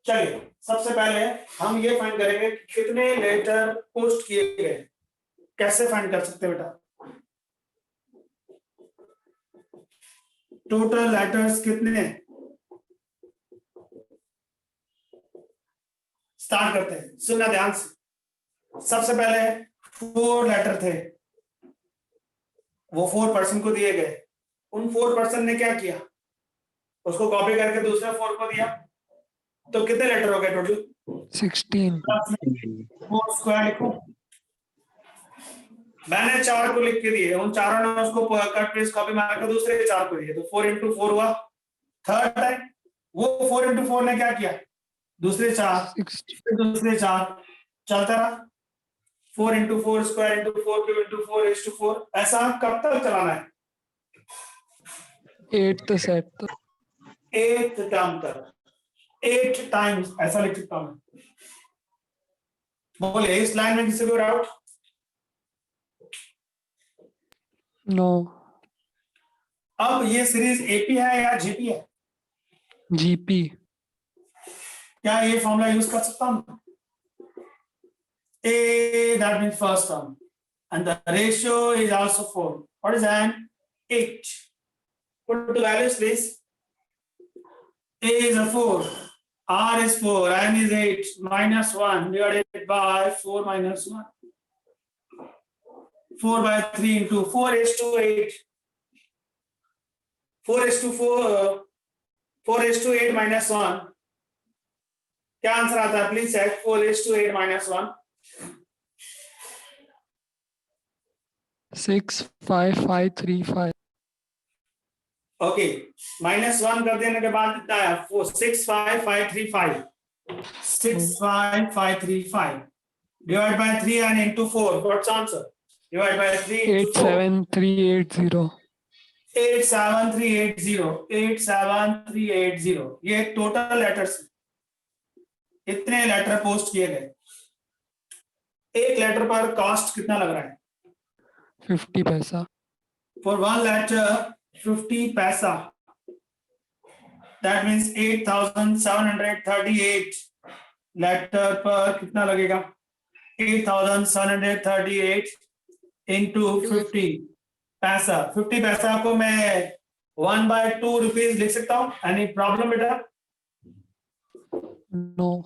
S1: चलिए सबसे पहले हम ये फाइंड करेंगे कि कितने लेटर पोस्ट किए गए। कैसे फाइंड कर सकते हैं बेटा? टोटल लेटर्स कितने? स्टार्ट करते हैं, सुनना ध्यान से। सबसे पहले 4 लेटर थे, वो 4 पर्सन को दिए गए। उन 4 पर्सन ने क्या किया? उसको कॉपी करके दूसरे 4 को दिया। तो कितने लेटर हो गए टोटल?
S2: 16।
S1: 4 स्क्वायर लिखो। मैंने 4 को लिख के दिए, उन चारों ने उसको कट पेस्ट कॉपी मार कर दूसरे 4 को दिए, तो 4 into 4 हुआ। थर्ड टाइम वो 4 into 4 ने क्या किया? दूसरे 4, फिर दूसरे 4, चलता रहा। 4 into 4 square into 4 2 into 4 is to 4। ऐसा कब तक चलाना है?
S2: 8th सेट तक।
S1: 8th टर्म तक, 8 टाइम्स ऐसा लिख सकता हूं। बोले इस लाइन में किसी को डाउट?
S2: नो।
S1: अब ये सीरीज एपी है या जीपी है?
S2: जीपी।
S1: क्या ये फॉर्मूला यूज कर सकता हूं? A, that means first term, and the ratio is also 4. What is n? 8. Put the values please. A is a 4, R is 4, n is 8, minus 1 divided by 4 minus 1. 4 by 3 into 4 is to 8. 4 is to 4, 4 is to 8 minus 1. क्या answer आता है please check? 4 is to 8 minus 1.
S2: 6 5 5 3 5।
S1: Okay, minus 1 कर देने के बाद कितना आया? 6 5 5 3 5। 6 5 5 3 5 divided by 3 and into 4. What's answer? Divided by 3 into 4.
S2: 87380।
S1: 87380, 87380। ये टोटल लेटर्स, इतने लेटर पोस्ट किए गए। एक लेटर पर कॉस्ट कितना लग रहा है?
S2: 50 पैसा।
S1: For one letter 50 पैसा, that means 8738 लेटर पर कितना लगेगा? 8738 into 50 पैसा। 50 पैसा को मैं 1/2 रुपीज लिख सकता हूँ। एनी प्रॉब्लम बेटा?
S2: नो।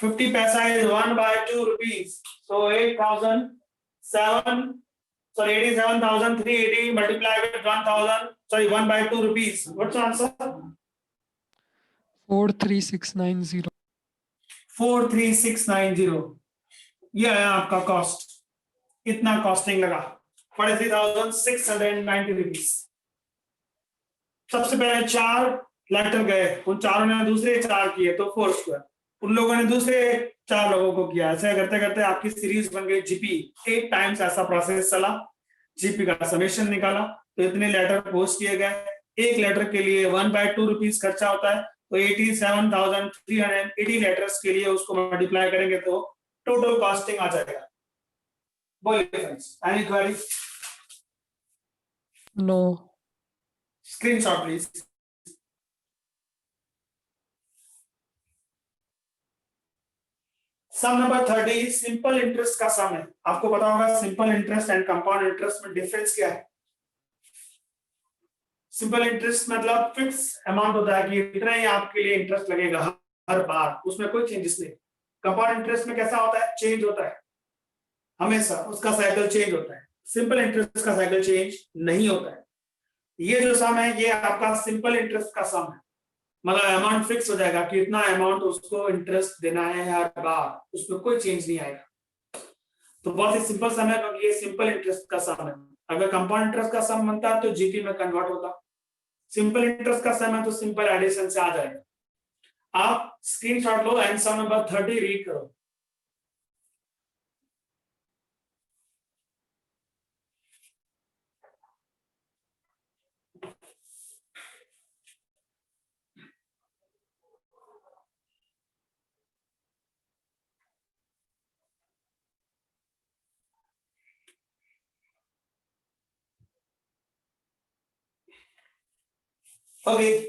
S1: 50 पैसा is 1/2 rupees. So 87,380 multiplied with 1,000. Sorry, 1/2 rupees. What's the answer?
S2: 43690।
S1: 43690। ये है आपका कॉस्ट। इतना कॉस्टिंग लगा 43,690 रुपीज। सबसे पहले 4 लेटर गए, उन चारों ने दूसरे 4 किए, तो 4 स्क्वायर। उन लोगों ने दूसरे 4 लोगों को किया। ऐसे करते करते आपकी सीरीज बन गई जीपी। 8 टाइम्स ऐसा प्रोसेस चला, जीपी का समेशन निकाला, तो इतने लेटर पोस्ट किए गए। एक लेटर के लिए 1/2 रुपीज खर्चा होता है, तो 87,380 लेटर्स के लिए उसको मल्टीप्लाई करेंगे तो टोटल कॉस्टिंग आ जाएगा। बोलिए friends, any query?
S2: No.
S1: Screenshot please. Sum number 30 simple interest का सम है। आपको पता होगा simple interest and compound interest में डिफरेंस क्या है? सिंपल इंटरेस्ट मतलब फिक्स अमाउंट होता है कि इतना ही आपके लिए इंटरेस्ट लगेगा हर बार, उसमें कोई चेंजेस नहीं। कंपाउंड इंटरेस्ट में कैसा होता है? चेंज होता है हमेशा, उसका साइकिल चेंज होता है। सिंपल इंटरेस्ट का साइकिल चेंज नहीं होता है। ये जो सम है ये आपका सिंपल इंटरेस्ट का सम है, मतलब अमाउंट फिक्स हो जाएगा कि इतना अमाउंट उसको इंटरेस्ट देना है हर बार, उसमें कोई चेंज नहीं आएगा। तो बहुत ही सिंपल सम है क्योंकि ये सिंपल इंटरेस्ट का सम है। अगर कंपाउंड इंटरेस्ट का सम बनता है तो जीपी में कन्वर्ट होगा। सिंपल इंटरेस्ट का सम है तो सिंपल एडिशन से आ जाएगा। आप स्क्रीनशॉट लो एंड सम नंबर 30 रीड करो। Okay,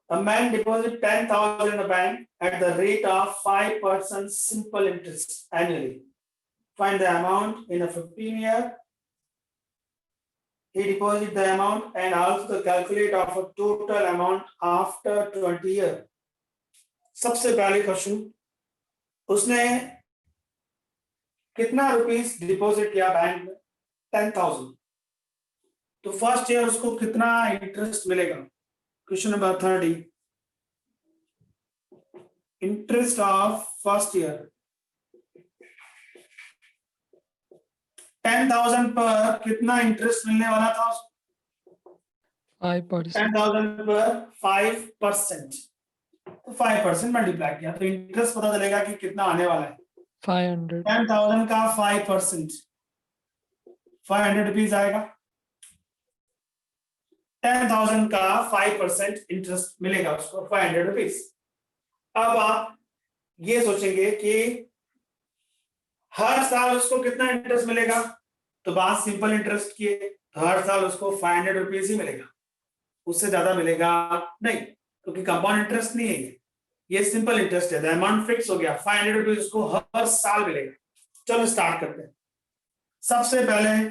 S1: a man deposit 10,000 in a bank at the rate of 5% simple interest annually. Find the amount in a 15-year. He deposit the amount and also calculate of a total amount after 20 years. सबसे पहले question, उसने कितना rupees deposit किया bank में? 10,000. तो first year उसको कितना interest मिलेगा? Question number 30. Interest of first year 10,000 पर कितना इंटरेस्ट मिलने वाला था?
S2: 5%.
S1: 10,000 पर 5%. तो 5% मल्टीप्लाई किया तो इंटरेस्ट पता चलेगा कि कितना आने वाला है.
S2: 500.
S1: 10,000 का 5%, 500 रुपीज आएगा. 10,000 का 5% इंटरेस्ट मिलेगा उसको 500 रुपीज. अब आप ये सोचेंगे कि हर साल उसको कितना इंटरेस्ट मिलेगा? तो बात सिंपल इंटरेस्ट की है, तो हर साल उसको 500 रुपीज ही मिलेगा, उससे ज्यादा मिलेगा नहीं, क्योंकि कंपाउंड इंटरेस्ट नहीं है ये सिंपल इंटरेस्ट है. अमाउंट फिक्स हो गया, 500 रुपीज उसको हर साल मिलेगा. चलो स्टार्ट करते हैं. सबसे पहले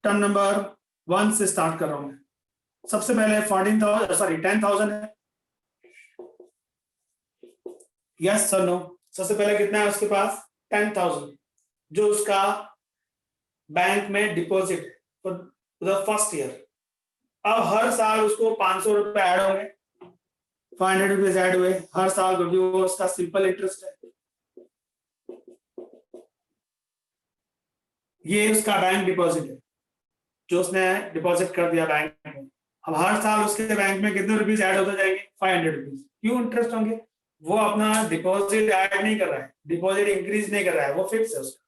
S1: टर्म नंबर 1 से स्टार्ट कर रहा हूं मैं. सबसे पहले 10,000 है. Yes sir no? सबसे पहले कितना है उसके पास? 10,000 जो उसका बैंक में deposit for the first year. अब हर साल उसको 500 रुपए ऐड होंगे, 500 रुपीज ऐड हुए हर साल, क्योंकि वो उसका सिंपल इंटरेस्ट है. ये उसका बैंक डिपॉजिट है जो उसने डिपॉजिट कर दिया बैंक में. अब हर साल उसके बैंक में कितने रुपीज ऐड होते जाएंगे? 500 रुपीज. क्यों इंटरेस्ट होंगे? वो अपना डिपॉजिट ऐड नहीं कर रहा है, डिपॉजिट इंक्रीज नहीं कर रहा है, वो फिक्स है उसका.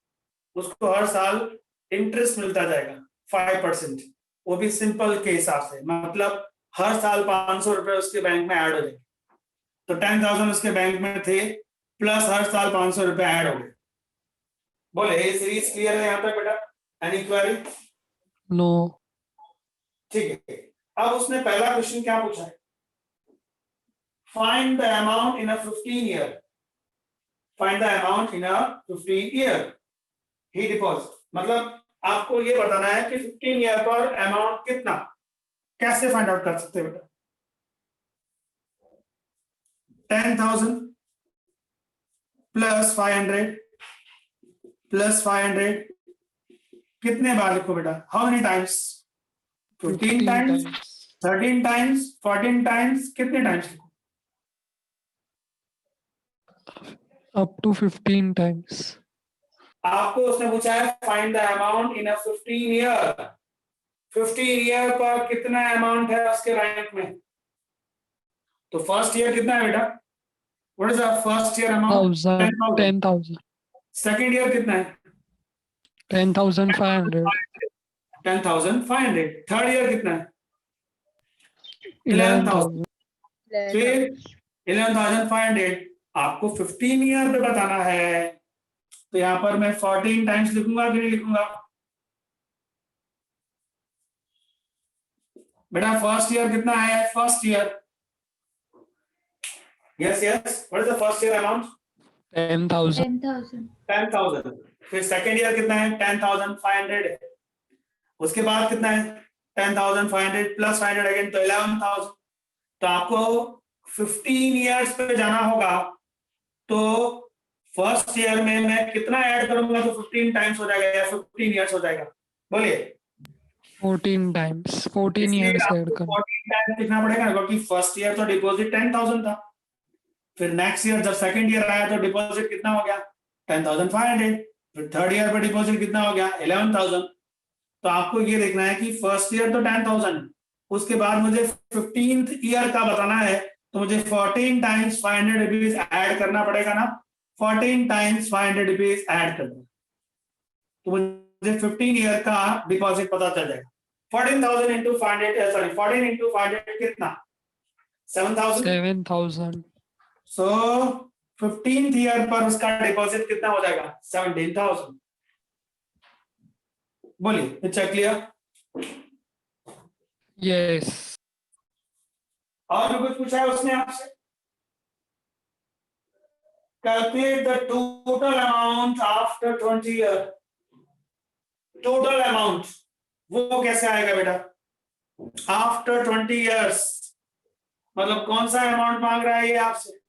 S1: उसको हर साल इंटरेस्ट मिलता जाएगा 5%, वो भी सिंपल के हिसाब से. मतलब हर साल 500 रुपए उसके बैंक में ऐड हो जाएंगे. तो 10,000 उसके बैंक में थे, प्लस हर साल 500 रुपए ऐड हो गए. बोले ये सीरीज क्लियर है यहाँ तक बेटा? Any query?
S2: No.
S1: ठीक है. अब उसने पहला क्वेश्चन क्या पूछा है? Find the amount in a 15 year. Find the amount in a 15 year he deposit. मतलब आपको ये बताना है कि 15 ईयर पर अमाउंट कितना. कैसे फाइंड आउट कर सकते हैं बेटा? 10,000 प्लस 500 प्लस 500 कितने बार लिखो बेटा? How many times? 15 times, 13 times, 14 times, कितने टाइम्स लिखो?
S2: Up to 15 times.
S1: आपको उसने पूछा है find the amount in a 15 year. 15 year पर कितना अमाउंट है उसके बैंक में? तो फर्स्ट ईयर कितना है बेटा? What is the first year amount?
S2: 10,000.
S1: Second year कितना है?
S2: 10,500.
S1: 10,500. थर्ड ईयर कितना है?
S2: 11,000.
S1: फिर 11,500. आपको 15 ईयर पे बताना है, तो यहाँ पर मैं 14 टाइम्स लिखूंगा कि नहीं लिखूंगा? बेटा फर्स्ट ईयर कितना है? First year, yes yes, what is the first year amount?
S2: 10,000.
S1: 10,000. फिर सेकंड ईयर कितना है? 10,500 है. उसके बाद कितना है? 10,500 प्लस 500 अगेन, तो 11,000. तो आपको 15 ईयर्स पे जाना होगा. तो फर्स्ट ईयर में मैं कितना ऐड करूंगा तो 15 टाइम्स हो जाएगा या 15 ईयर्स हो जाएगा? बोलिए.
S2: 14 times. 14 years ऐड करना.
S1: 14 टाइम्स लिखना पड़ेगा, क्योंकि फर्स्ट ईयर तो डिपॉजिट 10,000 था. फिर नेक्स्ट ईयर जब सेकंड ईयर आया तो डिपॉजिट कितना हो गया? 10,500. फिर थर्ड ईयर पे डिपॉजिट कितना हो गया? 11,000. तो आपको ये देखना है कि फर्स्ट ईयर तो 10,000, उसके बाद मुझे 15th ईयर का बताना है, तो मुझे 14 टाइम्स 500 रुपीज ऐड करना पड़ेगा ना. 14 टाइम्स 500 रुपीज ऐड कर दो तो मुझे 15 ईयर का डिपॉजिट पता चल जाएगा. 14,000 इंटू 500, सॉरी 14 इंटू 500 कितना? 7,000.
S2: 7,000.
S1: सो 15th ईयर पर उसका डिपॉजिट कितना हो जाएगा? 17,000. बोलिए, इट्स क्लियर?
S2: Yes.
S1: और भी कुछ पूछा है उसने आपसे? Calculate the total amount after 20 year. Total amount वो कैसे आएगा बेटा? आफ्टर 20 ईयर्स मतलब कौन सा अमाउंट मांग रहा है ये आपसे?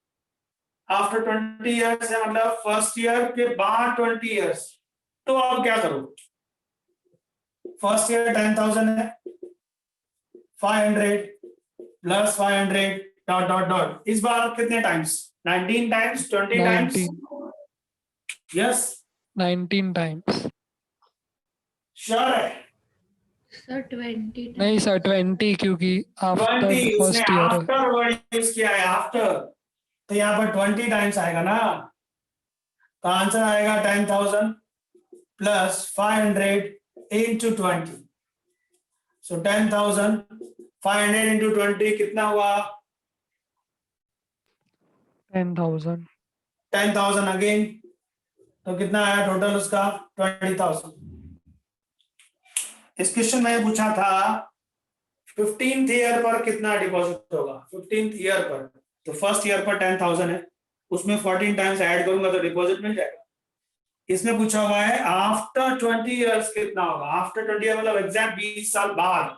S1: आफ्टर 20 ईयर्स है मतलब फर्स्ट ईयर के बाद 20 ईयर्स। तो अब क्या करो? फर्स्ट ईयर 10,000 है, 500 प्लस 500 डॉट डॉट डॉट। इस बार कितने times? 19 times, 20 times?
S2: 19
S1: yes
S2: 19 times.
S1: Sure है?
S4: सर 20
S2: नहीं सर 20 क्योंकि आफ्टर
S1: 20 उसने
S2: फर्स्ट ईयर है।
S1: आफ्टर वर्ड यूज किया है, आफ्टर। तो यहाँ पर 20 टाइम्स आएगा ना, तो आंसर आएगा 10,000 प्लस 500 इंटू 20। सो 10,000 500 इंटू 20 कितना हुआ?
S2: 10,000।
S1: 10,000 अगेन, तो कितना आया टोटल उसका? 20,000। इस क्वेश्चन में पूछा था 15th ईयर पर कितना डिपॉजिट होगा? 15th ईयर पर, तो फर्स्ट ईयर पर 10,000 है, उसमें 14 टाइम्स ऐड करूंगा तो डिपॉजिट मिल जाएगा। इसमें पूछा हुआ है आफ्टर 20 ईयर्स कितना होगा? आफ्टर 20 ईयर मतलब एग्जैक्ट 20 साल बाद,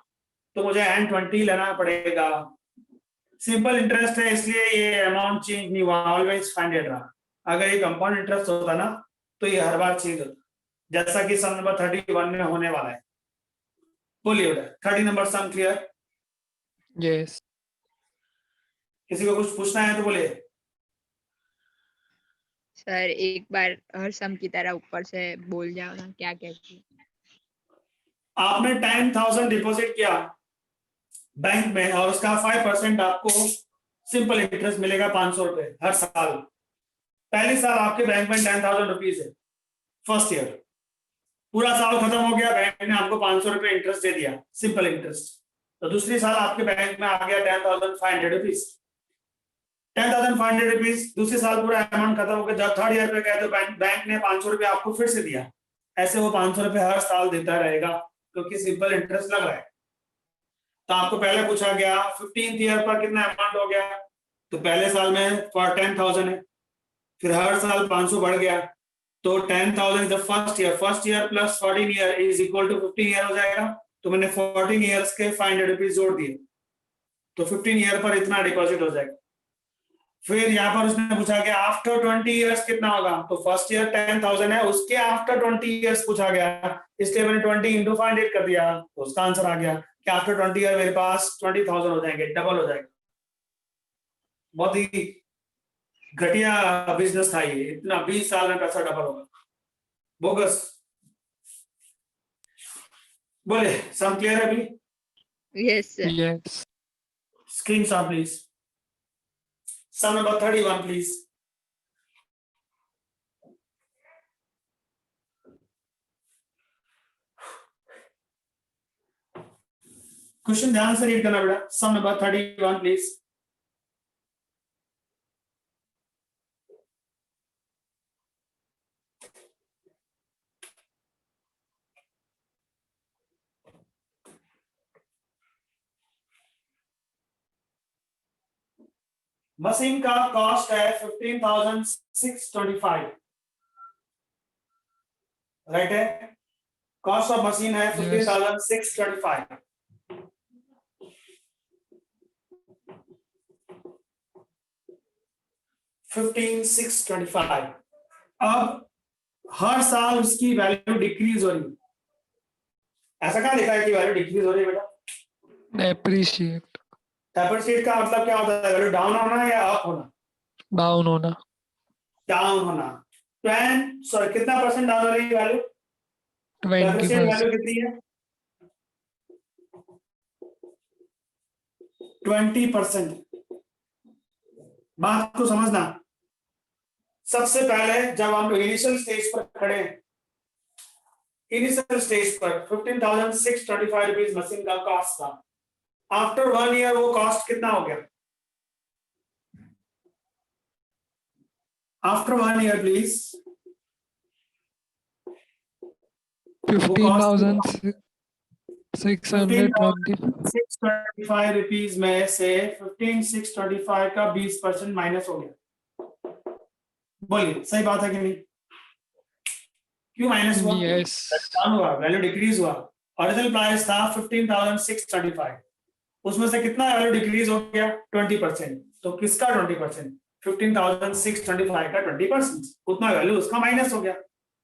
S1: तो मुझे n20 लेना पड़ेगा। सिंपल इंटरेस्ट है इसलिए ये अमाउंट चेंज नहीं हुआ, ऑलवेज फाइंडेड रहा। अगर ये कंपाउंड इंटरेस्ट होता ना तो ये हर बार चेंज होता, जैसा कि सम नंबर 31 में होने वाला है। बोलिए बेटा, 30 नंबर सम क्लियर?
S2: यस
S1: किसी को कुछ पूछना है तो बोलिए।
S4: सर एक बार हर सम की तरह ऊपर से बोल जाओ ना, क्या कहती है?
S1: आपने 10,000 डिपॉजिट किया बैंक में और उसका 5% आपको सिंपल इंटरेस्ट मिलेगा 500 रुपए हर साल। पहले साल आपके बैंक में 10,000 रुपीज है, फर्स्ट ईयर। पूरा साल खत्म हो गया, बैंक ने आपको 500 रुपए इंटरेस्ट दे दिया, सिंपल इंटरेस्ट। तो दूसरी साल आपके बैंक में आ गया 10,500 रुपीज। 10,500 रुपीज दूसरे साल पूरा अमाउंट खत्म हो गया, जब थर्ड ईयर पे गए तो बैंक ने 500 रुपए आपको फिर से दिया। ऐसे वो 500 रुपए हर साल देता रहेगा क्योंकि सिंपल इंटरेस्ट लग रहा है। तो आपको पहले पूछा गया 15th ईयर पर कितना अमाउंट हो गया, तो पहले साल में 10,000 है, फिर हर साल 500 बढ़ गया, तो 10,000 is the first year plus 14 year is equal to 15 year हो जाएगा। तो मैंने 14 ईयर्स के 500 रुपीज जोड़ दिए, तो 15 ईयर पर इतना डिपॉजिट हो जाएगा। फिर यहाँ पर उसने पूछा कि आफ्टर 20 ईयर्स कितना होगा, तो फर्स्ट ईयर 10,000 है, उसके आफ्टर 20 ईयर्स पूछा गया, इसलिए मैंने 20 इंटू 500 कर दिया, तो उसका आंसर आ गया कि आफ्टर 20 ईयर मेरे पास 20,000 हो जाएंगे, डबल हो जाएगा। बहुत ही घटिया बिजनेस था ये, इतना 20 साल में पैसा डबल होगा, बोगस। बोले सम क्लियर है अभी?
S4: Yes sir.
S2: Yes
S1: screenshot please. Sum number 31 please. Question ध्यान से रीड करना बेटा। Sum number 31 please. मशीन का कॉस्ट है 15,625, राइट है? कॉस्ट ऑफ मशीन है 15,625। अब हर साल उसकी वैल्यू डिक्रीज हो रही है। ऐसा कहाँ लिखा है कि वैल्यू डिक्रीज हो रही है बेटा?
S2: एप्रिशिएट।
S1: डेप्रिशिएट का मतलब क्या होता है? वैल्यू डाउन होना या अप होना?
S2: डाउन होना।
S1: डाउन होना। 10 सॉरी कितना परसेंट डाउन हो रही है वैल्यू?
S2: 20%।
S1: वैल्यू कितनी है? 20%। बात को समझना। सबसे पहले जब हम इनिशियल स्टेज पर खड़े, इनिशियल स्टेज पर 15,625 रुपीज मशीन का कॉस्ट था। आफ्टर 1 ईयर वो कॉस्ट कितना हो गया? आफ्टर 1 ईयर प्लीज
S2: 15,625 620
S1: 15,625 रुपीज में से 15,625 का 20% माइनस हो गया। बोलिए सही बात है कि नहीं? क्यों माइनस हुआ?
S2: यस
S1: डाउन हुआ, वैल्यू डिक्रीज हुआ। ओरिजिनल प्राइस था 15,625, उसमें से कितना वैल्यू डिक्रीज हो गया? 20%। तो किसका 20%? 15,625 का 20%, उतना वैल्यू उसका माइनस हो गया।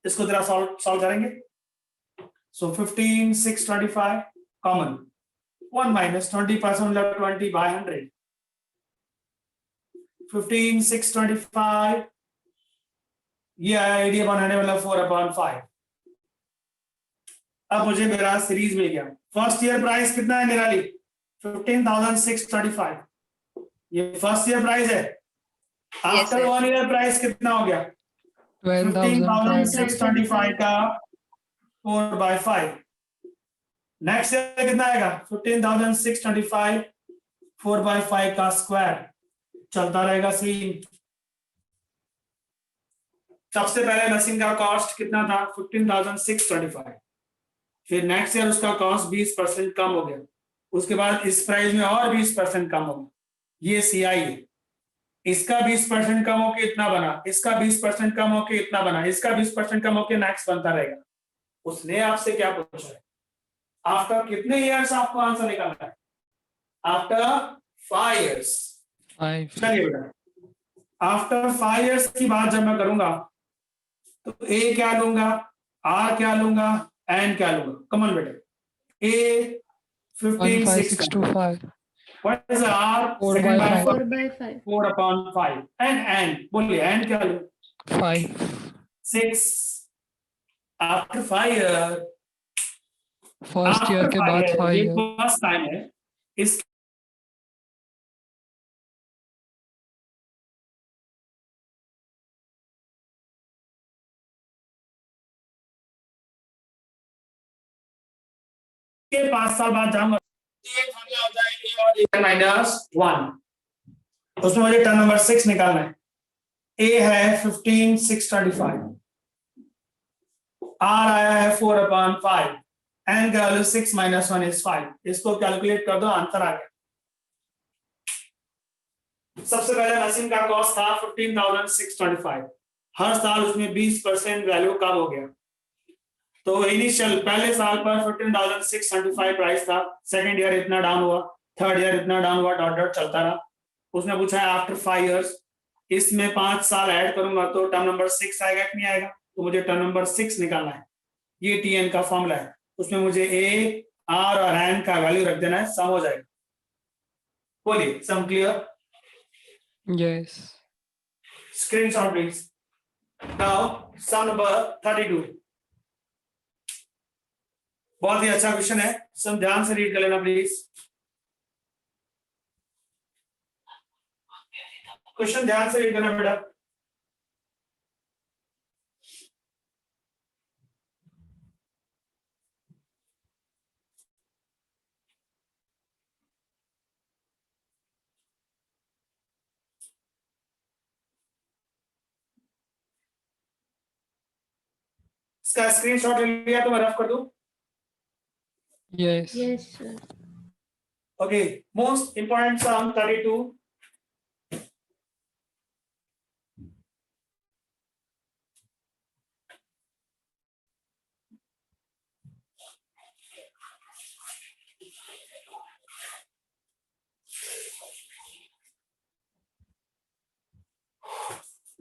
S1: इसको जरा सॉल्व करेंगे। सो 15,625 कॉमन, 1 minus 20% मतलब 20 by 100, 15,625 ये आइडिया बनाने वाला 4/5। अब मुझे मेरा सीरीज मिल गया। फर्स्ट ईयर प्राइस कितना है निराली? 15,625, ये फर्स्ट ईयर प्राइस है। After
S4: sir.
S1: 1 ईयर प्राइस कितना हो गया?
S2: 12,500
S1: 15,625 का 4/5। नेक्स्ट ईयर कितना आएगा? 15,625 4/5 का स्क्वायर, चलता रहेगा सीन। सबसे पहले मशीन का कॉस्ट कितना था? 15,625। फिर नेक्स्ट ईयर उसका कॉस्ट 20% कम हो गया। उसके बाद इस प्राइस में और 20% कम हो गया। ये सीआई है। इसका 20% कम होके इतना बना, इसका 20% कम होके इतना बना, इसका 20% कम होके नेक्स्ट बनता रहेगा। उसने आपसे क्या पूछा है? आफ्टर कितने ईयर्स आपको आंसर निकालना है? After 5 years।
S2: 5
S1: चलिए बेटा, आफ्टर 5 years की बात जब मैं करूंगा तो ए क्या लूंगा, आर क्या लूंगा, एन क्या लूंगा? कमन बेटा, ए 15,625,
S2: 15,625
S1: व्हाट इज आर?
S2: 4/5
S5: 4/5
S1: 4/5 एन बोलिए, एन क्या लूं?
S2: 5
S1: 6। आफ्टर 5 years,
S2: फर्स्ट ईयर के बाद 5
S1: ये
S2: ईयर
S1: फर्स्ट टाइम है। इस के 5 साल बाद जाऊंगा, -1, उसमें मुझे टर्म नंबर 6 निकालना है। ए है 15,625, आर आया है 4/5, एन का वैल्यू 6 - 1 is 5। इसको कैलकुलेट कर दो, आंसर आ गया। सबसे पहले मशीन का कॉस्ट था 15,625, हर साल उसमें 20% वैल्यू कम हो गया। तो इनिशियल पहले साल पर 15,625 प्राइस था, सेकंड ईयर इतना डाउन हुआ, थर्ड ईयर इतना डाउन हुआ, डॉट डॉट चलता रहा। उसने पूछा है आफ्टर 5 years, इसमें 5 साल ऐड करूंगा तो टर्म नंबर 6 आएगा कि नहीं आएगा? तो मुझे टर्म नंबर 6 निकालना है। ये टीएन का फॉर्मूला है, उसमें मुझे ए, आर और एन का वैल्यू रख देना है, सम हो जाएगा। बोलिए, sum clear?
S2: Yes
S1: screenshot please. Now sum number 32, बहुत ही अच्छा क्वेश्चन है, सब ध्यान से रीड कर लेना प्लीज। क्वेश्चन ध्यान से रीड करना बेटा। इसका स्क्रीनशॉट ले लिया तो मैं रफ कर दूं?
S2: Yes
S5: yes sir
S1: okay, most important sum 32।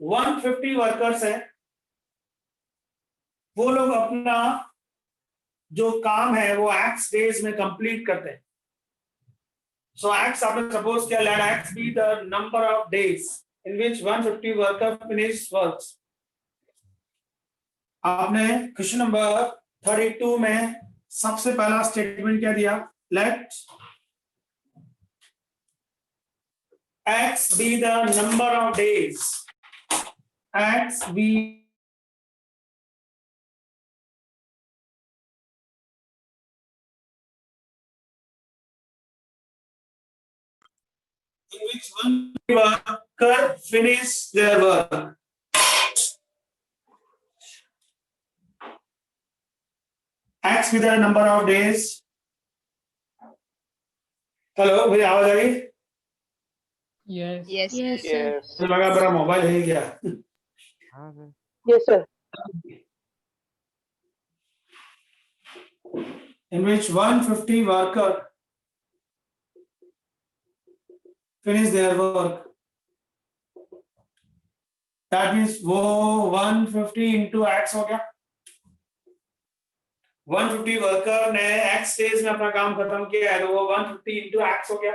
S1: - 150 workers हैं, वो लोग अपना जो काम है वो एक्स डेज में कंप्लीट करते हैं। सो एक्स आपने सपोज किया, let X be the number of days in which 150 worker finish works. आपने क्वेश्चन नंबर 32 में सबसे पहला स्टेटमेंट क्या दिया? Let X be the number of days, X be in which one worker finish their work. X with the number of days hello, मेरी आवाज आ गई?
S2: Yes
S4: yes
S5: Yes.
S1: मुझे लगा मेरा मोबाइल है क्या?
S3: हाँ sir
S5: Yes, sir.
S1: In which 150 worker finish their work. That means वो 150 into x हो गया. 150 वर्कर ने x डेज में अपना काम खत्म किया है, तो वो 150 into x हो गया.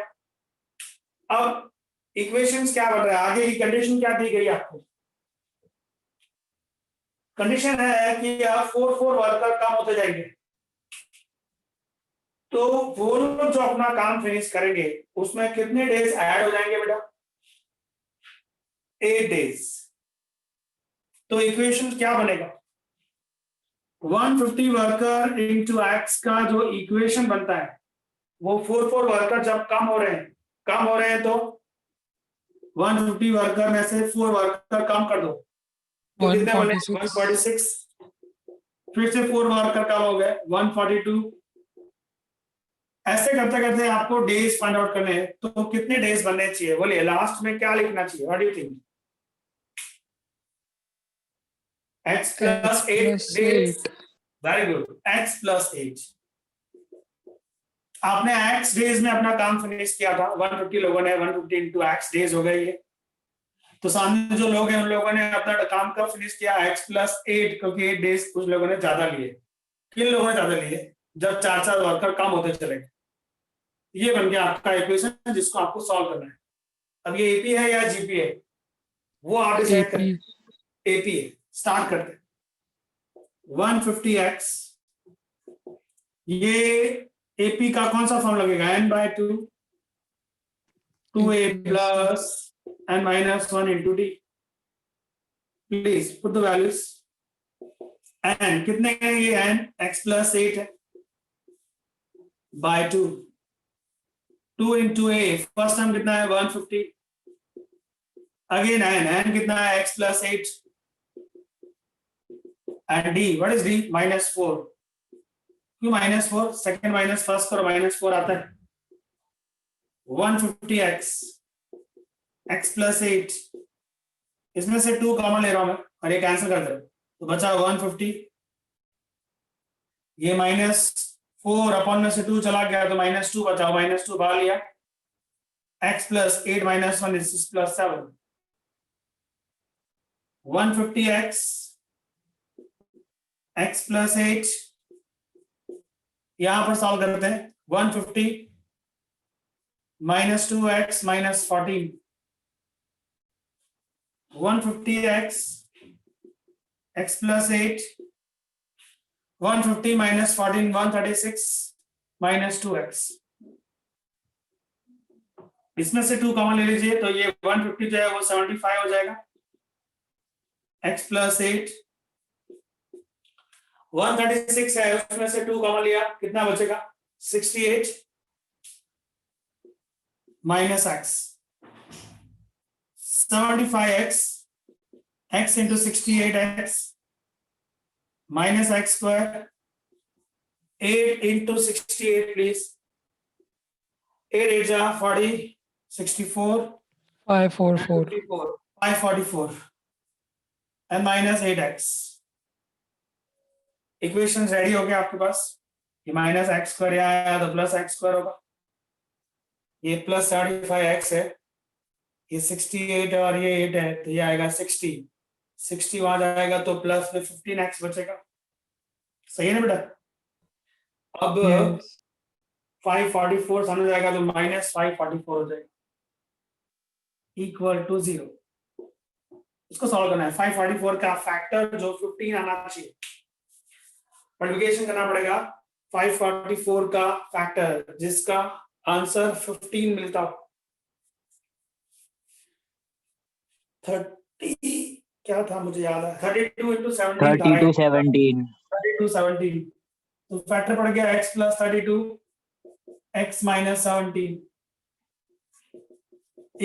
S1: अब इक्वेशंस क्या बन रहा है, आगे की कंडीशन क्या दी गई आपको? कंडीशन है कि आप 4 वर्कर कम होते जाएंगे, तो वो लोग जो अपना काम फिनिश करेंगे उसमें कितने डेज ऐड हो जाएंगे बेटा? 8 डेज. तो इक्वेशन क्या बनेगा? 150 वर्कर इंटू एक्स का जो इक्वेशन बनता है वो 4 वर्कर जब कम हो रहे हैं तो 150 वर्कर में से 4 वर्कर कम कर दो, तो कितने बने? 146. फिर से 4 वर्कर कम हो गए, 142. ऐसे करते करते आपको डेज फाइंड आउट करने हैं, तो कितने डेज बनने चाहिए? बोलिए, लास्ट में क्या लिखना चाहिए? What do you think? x plus 8 days. Very good, x plus 8. आपने x डेज में अपना काम फिनिश किया था, 150 लोगों ने 150 into x डेज हो गए ये. तो सामने जो लोग हैं उन लोगों ने अपना काम कब फिनिश किया? x plus 8, क्योंकि 8 डेज कुछ लोगों ने ज्यादा लिए. किन लोगों ने ज्यादा लिए? जब 4 वर्कर कम होते चले गए. ये बन गया आपका इक्वेशन जिसको आपको सॉल्व करना है. अब ये एपी है या जीपी है वो आप डिसाइड करें. एपी है. स्टार्ट करते हैं. 150x, ये एपी का कौन सा फॉर्म लगेगा? n/2 2a plus n minus 1 into d. Please put the values. n कितने हैं? ये n x plus 8 है by 2. 2 into a, first term कितना है? 150. अगेन n कितना है? x plus 8. And d, what is d? -4. क्यों -4? सेकंड माइनस फर्स्ट करो, -4 आता है. 150x x plus 8, इसमें से 2 कॉमन ले रहा हूं मैं और ये कैंसिल कर दे रहा हूं, तो बचा 150. ये -4 अपॉन में से 2 चला गया तो -2 बचा, -2 बाहर लिया. x plus 8 minus 1 is plus 7. 150x x plus 8, यहां पर सॉल्व करते हैं. 150 minus 2x minus 14. 150x x plus 8, 150 minus 14, 136 minus 2x. इसमें से 2 कॉमन ले लीजिए, तो ये 150 जो है वो 75 हो जाएगा. x plus 8, 136 है, उसमें से 2 कॉमन लिया, कितना बचेगा? 68 minus x. 75x x into 68x minus x square. 8 into 68 please. 8 8 जा 40, 64,
S2: 544
S1: 544 and minus 8x. Equation ready हो गया आपके पास. ये माइनस एक्स स्क्वायर यहाँ आया तो प्लस एक्स स्क्वायर होगा. ये प्लस 75x है, ये 68 और ये 8 है, तो ये आएगा 60. 60 वहां जाएगा तो प्लस में 15x बचेगा. सही है ना बेटा? अब
S2: yes
S1: 544 सामने जाएगा तो माइनस 544 हो जाएगा, इक्वल टू 0. इसको सॉल्व करना है. 544 का फैक्टर जो 15 आना चाहिए, मल्टीप्लिकेशन करना पड़ेगा 544 का फैक्टर जिसका आंसर 15 मिलता हो. 30 क्या था मुझे याद है, 32 into 17 था,
S3: 32 17
S1: 32 17. तो फैक्टर पड़ गया x plus 32 x minus 17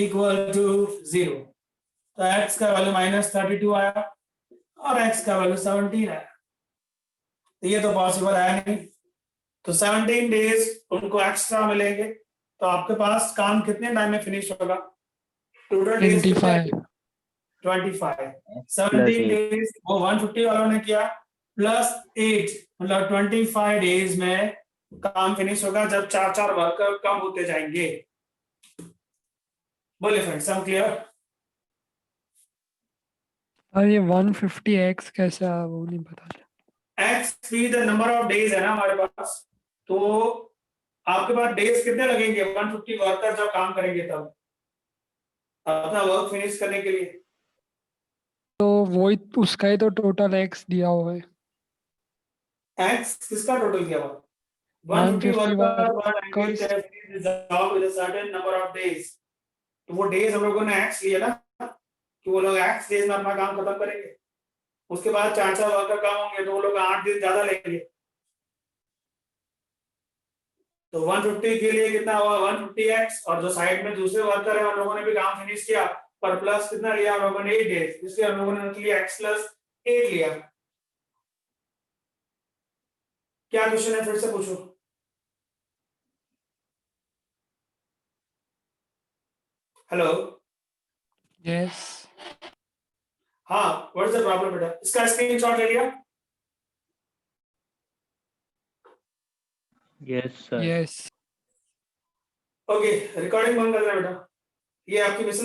S1: equal to 0. तो x का वैल्यू -32 आया और x का वैल्यू 17 आया. तो ये तो पॉसिबल है नहीं, तो 17 डेज उनको एक्स्ट्रा मिलेंगे, तो तो आपके पास काम कितने टाइम में फिनिश होगा? Total days
S2: 25
S1: 25
S3: Plus
S1: 17
S3: 8.
S1: डेज वो 150 वालों ने किया प्लस 8 मतलब 25 डेज में काम फिनिश होगा जब 4 वर्कर कम होते जाएंगे। बोले फ्रेंड्स, सम क्लियर?
S2: और ये 150x कैसे आया वो नहीं पता।
S1: एक्स भी द नंबर ऑफ डेज है ना हमारे पास, तो आपके पास डेज कितने लगेंगे 150 वर्कर जब काम करेंगे तब अपना वर्क फिनिश करने के लिए?
S2: तो वो ही उसका ही तो टोटल x दिया हुआ है।
S1: एक्स किसका टोटल किया हुआ? 150
S2: 150
S1: worker
S2: workers
S1: job with a certain number of days, तो वो डेज हम लोगों ने एक्स लिया ना कि वो लोग एक्स डेज में अपना काम खत्म करेंगे। उसके बाद 4 वर्कर काम होंगे तो वो लोग 8 दिन ज्यादा लेंगे। तो 150 के लिए कितना हुआ 150x, और जो साइड में दूसरे वर्कर है उन लोगों ने भी काम फिनिश किया पर प्लस कितना लिया हम लोगों ने 8 डेज, इसलिए हम लोगों ने उनके लिए x प्लस 8 लिया। क्या क्वेश्चन है फिर से पूछो। हेलो,
S2: यस
S1: हाँ, व्हाट इज द प्रॉब्लम बेटा? इसका स्क्रीनशॉट ले लिया?
S3: Yes, sir.
S2: Yes
S1: okay, recording बंद कर देना बेटा। ये आपकी मिस